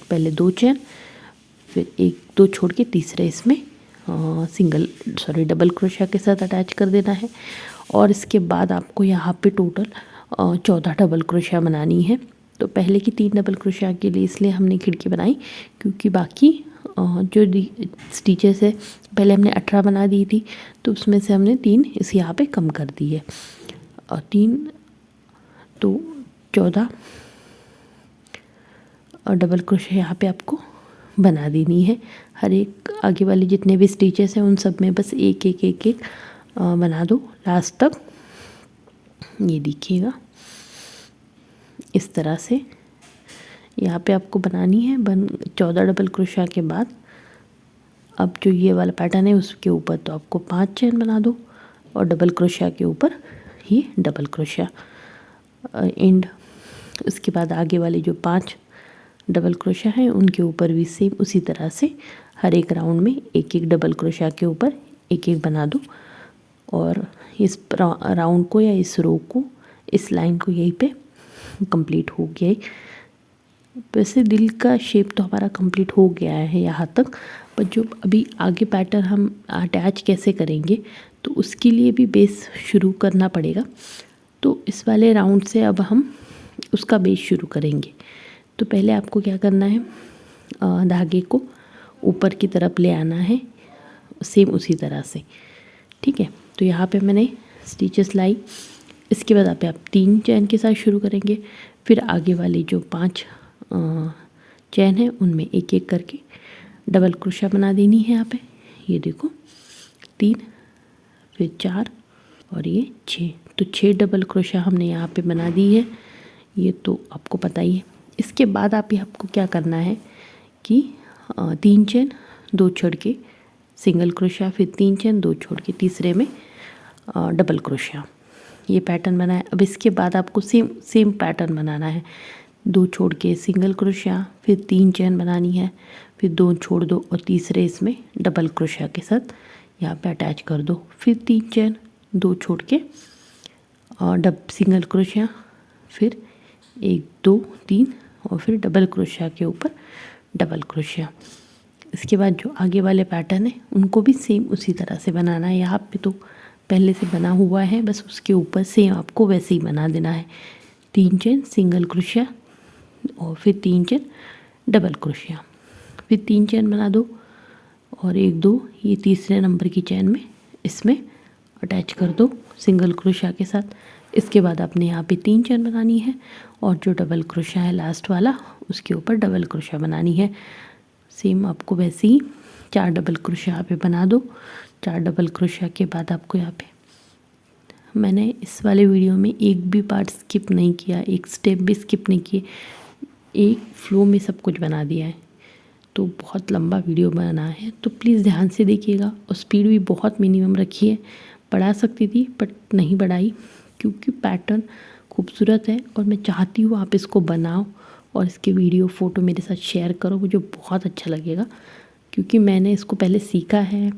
पहले 2 चेन, फिर 1 2 छोड़ के तीसरे इसमें डबल क्रोशिया के साथ अटैच कर देना है। और इसके बाद आपको यहाँ पे टोटल 14 डबल क्रोशिया बनानी है। तो पहले की 3 डबल क्रोशिया के लिए इसलिए हमने खिड़की बनाई, क्योंकि बाकी जो स्टिचेस है पहले हमने 18 बना दी थी, तो उसमें से हमने 3 इस यहाँ पे कम कर दी है, और 3 तो 14 और डबल क्रोशिया यहाँ पे आपको बना देनी है। हर एक आगे वाले जितने भी स्टिचेस हैं उन सब में बस एक एक बना दो लास्ट तक। ये देखिएगा इस तरह से यहाँ पे आपको बनानी है 14 डबल क्रोशिया के बाद। अब जो ये वाला पैटर्न है उसके ऊपर तो आपको 5 चेन बना दो और डबल क्रोशिया के ऊपर ये डबल क्रोशिया एंड। उसके बाद आगे वाले जो 5 डबल क्रोशिया है उनके ऊपर भी सेम उसी तरह से हर एक राउंड में एक एक डबल क्रोशिया के ऊपर एक एक बना दो। और इस राउंड को या इस रो को, इस लाइन को यहीं पे कंप्लीट हो गया है। वैसे दिल का शेप तो हमारा कंप्लीट हो गया है यहाँ तक, पर जो अभी आगे पैटर्न हम अटैच कैसे करेंगे तो उसके लिए भी बेस शुरू करना पड़ेगा। तो इस वाले राउंड से अब हम उसका बेस शुरू करेंगे। तो पहले आपको क्या करना है, धागे को ऊपर की तरफ ले आना है सेम उसी तरह से, ठीक है। तो यहाँ पे मैंने स्टिचेस लाई। इसके बाद आप 3 चैन के साथ शुरू करेंगे। फिर आगे वाली जो 5 चैन है उनमें एक एक करके डबल क्रोशिया बना देनी है। यहाँ पे ये देखो 3 फिर 4 और ये 6। तो 6 डबल क्रोशिया हमने यहाँ पे बना दी है, ये तो आपको पता ही है। इसके बाद आपको क्या करना है कि 3 चेन 2 छोड़ के सिंगल क्रोशिया, फिर 3 चेन 2 छोड़ के तीसरे में डबल क्रोशिया, ये पैटर्न बनाए। अब इसके बाद आपको सेम पैटर्न बनाना है, 2 छोड़ के सिंगल क्रोशिया, फिर 3 चेन बनानी है, फिर 2 छोड़ दो और तीसरे इसमें डबल क्रोशिया के साथ यहाँ पे अटैच कर दो, फिर 3 चेन 2 छोड़ के और सिंगल क्रोशिया, फिर 1 2 3 और फिर डबल क्रोशिया के ऊपर डबल क्रोशिया। इसके बाद जो आगे वाले पैटर्न है उनको भी सेम उसी तरह से बनाना है। यहाँ पे तो पहले से बना हुआ है, बस उसके ऊपर सेम आपको वैसे ही बना देना है। 3 चेन सिंगल क्रोशिया और फिर 3 चेन डबल क्रोशिया, फिर 3 चेन बना दो और 1 2 ये तीसरे नंबर की चेन में इसमें अटैच कर दो सिंगल क्रोशिया के साथ। इसके बाद आपने यहाँ पे 3 चेन बनानी है और जो डबल क्रोशिया है लास्ट वाला उसके ऊपर डबल क्रोशिया बनानी है। सेम आपको वैसे ही 4 डबल क्रोशिया यहाँ पे बना दो। 4 डबल क्रोशिया के बाद आपको यहाँ पे, मैंने इस वाले वीडियो में एक भी पार्ट स्किप नहीं किया, एक स्टेप भी स्किप नहीं किए, एक फ्लो में सब कुछ बना दिया है। तो बहुत लंबा वीडियो बना है, तो प्लीज़ ध्यान से देखिएगा। और स्पीड भी बहुत मिनिमम रखी है, बढ़ा सकती थी बट नहीं बढ़ाई क्योंकि पैटर्न खूबसूरत है और मैं चाहती हूँ आप इसको बनाओ और इसके वीडियो फ़ोटो मेरे साथ शेयर करो, मुझे बहुत अच्छा लगेगा क्योंकि मैंने इसको पहले सीखा है,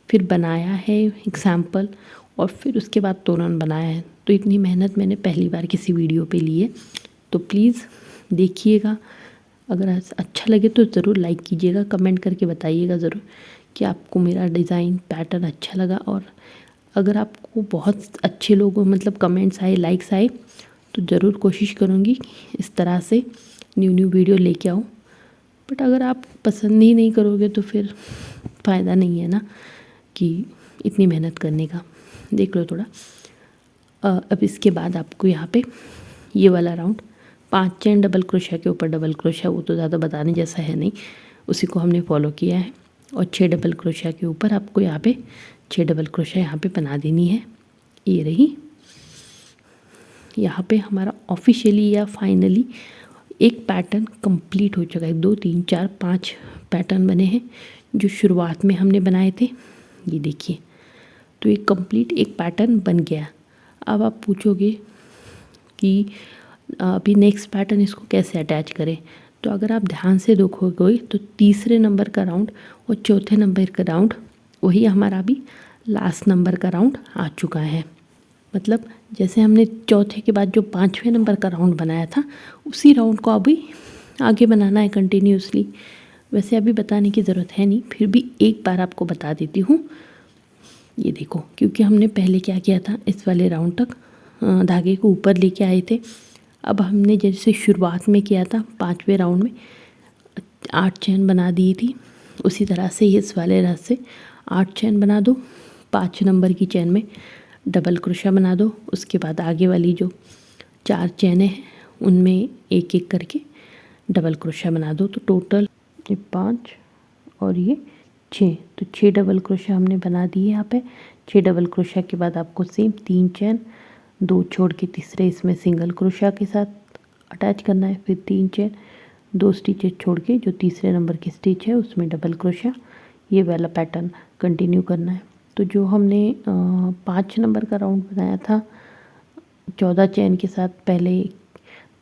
फिर बनाया है एग्जाम्पल और फिर उसके बाद तोरण बनाया है। तो इतनी मेहनत मैंने पहली बार किसी वीडियो पे ली है। तो प्लीज़ देखिएगा, अगर अच्छा लगे तो ज़रूर लाइक कीजिएगा, कमेंट करके बताइएगा ज़रूर कि आपको मेरा डिज़ाइन पैटर्न अच्छा लगा। और अगर आपको बहुत अच्छे लोगों मतलब कमेंट्स आए, लाइक्स आए, तो ज़रूर कोशिश करूँगी इस तरह से न्यू वीडियो लेके आऊँ। बट अगर आप पसंद ही नहीं करोगे तो फिर फ़ायदा नहीं है ना कि इतनी मेहनत करने का। देख लो थोड़ा। अब इसके बाद आपको यहाँ पे ये वाला राउंड 5 चेन डबल क्रोशिया के ऊपर डबल क्रोशिया, वो तो ज़्यादा बताने जैसा है नहीं, उसी को हमने फॉलो किया है। और 6 डबल क्रोशिया के ऊपर आपको यहाँ पे 6 डबल क्रोशिया यहाँ पे बना देनी है। ये रही, यहाँ पे हमारा ऑफिशियली या फाइनली एक पैटर्न कंप्लीट हो चुका है। 2 3 4 5 पैटर्न बने हैं जो शुरुआत में हमने बनाए थे। ये देखिए, तो एक कंप्लीट एक पैटर्न बन गया। अब आप पूछोगे कि अभी नेक्स्ट पैटर्न इसको कैसे अटैच करें, तो अगर आप ध्यान से देखोगे तो तीसरे नंबर का राउंड और चौथे नंबर का राउंड वही हमारा भी लास्ट नंबर का राउंड आ चुका है। मतलब जैसे हमने चौथे के बाद जो 5वें नंबर का राउंड बनाया था उसी राउंड को अभी आगे बनाना है कंटिन्यूसली। वैसे अभी बताने की ज़रूरत है नहीं, फिर भी एक बार आपको बता देती हूँ। ये देखो, क्योंकि हमने पहले क्या किया था, इस वाले राउंड तक धागे को ऊपर लेके आए थे। अब हमने जैसे शुरुआत में किया था 5वें राउंड में 8 चेन बना दी थी, उसी तरह से इस वाले रास्ते से 8 चेन बना दो। 5 नंबर की चेन में डबल क्रोशिया बना दो। उसके बाद आगे वाली जो 4 चेनें हैं उनमें एक एक करके डबल क्रोशिया बना दो। तो टोटल ये 5 और ये 6, तो 6 डबल क्रोशिया हमने बना दिए यहाँ पे। 6 डबल क्रोशिया के बाद आपको सेम 3 चेन 2 छोड़ के तीसरे इसमें सिंगल क्रोशिया के साथ अटैच करना है। फिर 3 चेन 2 स्टिचेस छोड़ के जो तीसरे नंबर की स्टिच है उसमें डबल क्रोशिया, ये वाला पैटर्न कंटिन्यू करना है। तो जो हमने 5 नंबर का राउंड बनाया था 14 चेन के साथ पहले,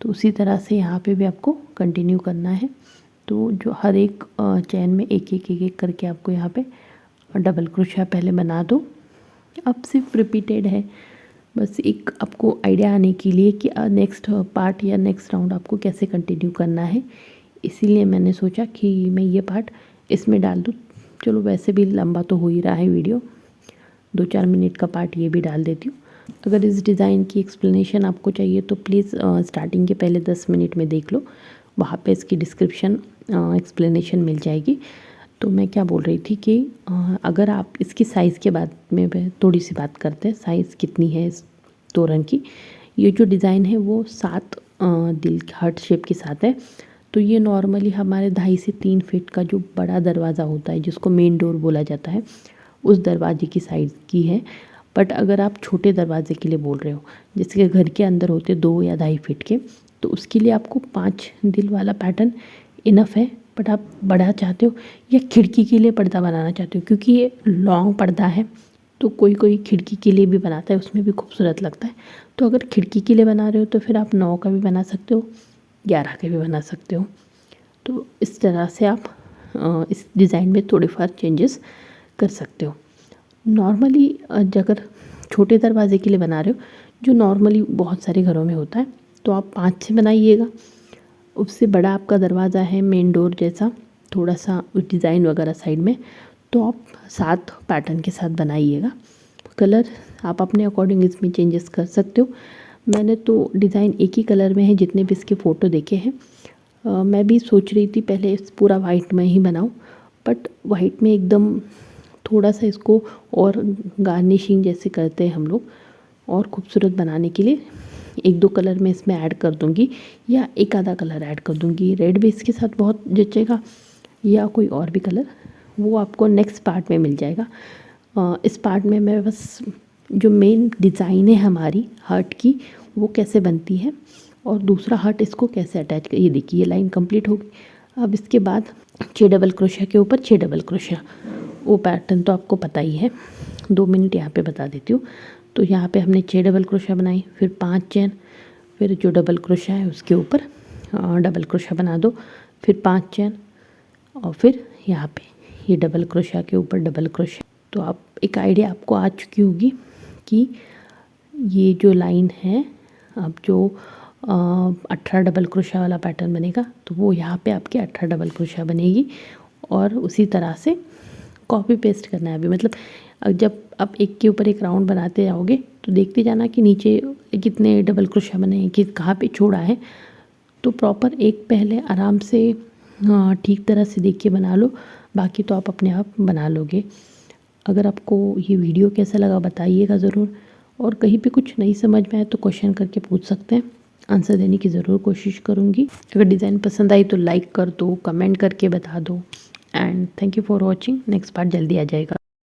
तो उसी तरह से यहाँ पे भी आपको कंटिन्यू करना है। तो जो हर एक चेन में एक एक करके आपको यहाँ पे डबल क्रोशिया पहले बना दो। अब सिर्फ रिपीटेड है, बस एक आपको आइडिया आने के लिए कि नेक्स्ट पार्ट या नेक्स्ट राउंड आपको कैसे कंटिन्यू करना है। इसीलिए मैंने सोचा कि मैं ये पार्ट इसमें डाल दूँ। चलो वैसे भी लंबा तो हो ही रहा है वीडियो, 2-4 मिनट का पार्ट ये भी डाल देती हूँ। अगर इस डिज़ाइन की एक्सप्लेनेशन आपको चाहिए तो प्लीज़ स्टार्टिंग के पहले 10 मिनट में देख लो, वहाँ पे इसकी डिस्क्रिप्शन एक्सप्लेनेशन मिल जाएगी। तो मैं क्या बोल रही थी कि अगर आप इसकी साइज़ के बाद में थोड़ी सी बात करते हैं, साइज़ कितनी है इस तोरण की। ये जो डिज़ाइन है वो 7 दिल हार्ट शेप के साथ है। तो ये नॉर्मली हमारे 2.5 से 3 फीट का जो बड़ा दरवाज़ा होता है जिसको मेन डोर बोला जाता है, उस दरवाजे की साइज़ की है। बट अगर आप छोटे दरवाजे के लिए बोल रहे हो, जैसे कि घर के अंदर होते 2 या 2.5 फीट के, तो उसके लिए आपको 5 दिल वाला पैटर्न इनफ है। बट आप बड़ा चाहते हो या खिड़की के लिए पर्दा बनाना चाहते हो, क्योंकि ये लॉन्ग पर्दा है तो कोई कोई खिड़की के लिए भी बनाता है, उसमें भी खूबसूरत लगता है। तो अगर खिड़की के लिए बना रहे हो तो फिर आप 9 का भी बना सकते हो, 11 का भी बना सकते हो। तो इस तरह से आप इस डिज़ाइन में थोड़े फार चेंजेस कर सकते हो। नॉर्मली अगर छोटे दरवाजे के लिए बना रहे हो, जो नॉर्मली बहुत सारे घरों में होता है, तो आप 5 से बनाइएगा। उससे बड़ा आपका दरवाज़ा है मेन डोर जैसा, थोड़ा सा डिज़ाइन वगैरह साइड में, तो आप 7 पैटर्न के साथ बनाइएगा। कलर आप अपने अकॉर्डिंग इसमें चेंजेस कर सकते हो। मैंने तो डिज़ाइन एक ही कलर में है जितने भी इसके फ़ोटो देखे हैं। मैं भी सोच रही थी पहले इस पूरा वाइट में ही बनाऊं, बट वाइट में एकदम थोड़ा सा इसको और गार्निशिंग जैसे करते हैं हम लोग, और खूबसूरत बनाने के लिए 1-2 कलर में इसमें ऐड कर दूंगी, या एक आधा कलर ऐड कर दूंगी। रेड भी इसके साथ बहुत जचेगा, या कोई और भी कलर, वो आपको नेक्स्ट पार्ट में मिल जाएगा। इस पार्ट में मैं बस जो मेन डिज़ाइन है हमारी हार्ट की, वो कैसे बनती है और दूसरा हार्ट इसको कैसे अटैच कर, ये देखिए ये लाइन कंप्लीट होगी। अब इसके बाद 6 डबल क्रोशिया के ऊपर 6 डबल क्रोशिया, वो पैटर्न तो आपको पता ही है, 2 मिनट यहाँ पे बता देती हूँ। तो यहाँ पे हमने 6 डबल क्रोशिया बनाई, फिर 5 चेन, फिर जो डबल क्रोशिया है उसके ऊपर डबल क्रोशिया बना दो, फिर 5 चेन, और फिर यहाँ पे ये डबल क्रोशिया के ऊपर डबल क्रोशिया। तो आप एक आइडिया आपको आ चुकी होगी कि ये जो लाइन है, अब जो 18 डबल क्रोशिया वाला पैटर्न बनेगा, तो वो यहाँ पे आपके 18 डबल क्रोशिया बनेगी। और उसी तरह से कॉपी पेस्ट करना है अभी, मतलब जब आप एक के ऊपर एक राउंड बनाते जाओगे तो देखते जाना कि नीचे कितने डबल क्रोशिया बने हैं, कि कहाँ पे छोड़ा है। तो प्रॉपर एक पहले आराम से ठीक तरह से देख के बना लो, बाकी तो आप अपने आप बना लोगे। अगर आपको ये वीडियो कैसा लगा बताइएगा ज़रूर, और कहीं पे कुछ नहीं समझ में आए तो क्वेश्चन करके पूछ सकते हैं, आंसर देने की ज़रूर कोशिश करूँगी। अगर डिज़ाइन पसंद आई तो लाइक कर दो, कमेंट करके बता दो, and thank you for watching. Next part जल्दी आ जाएगा।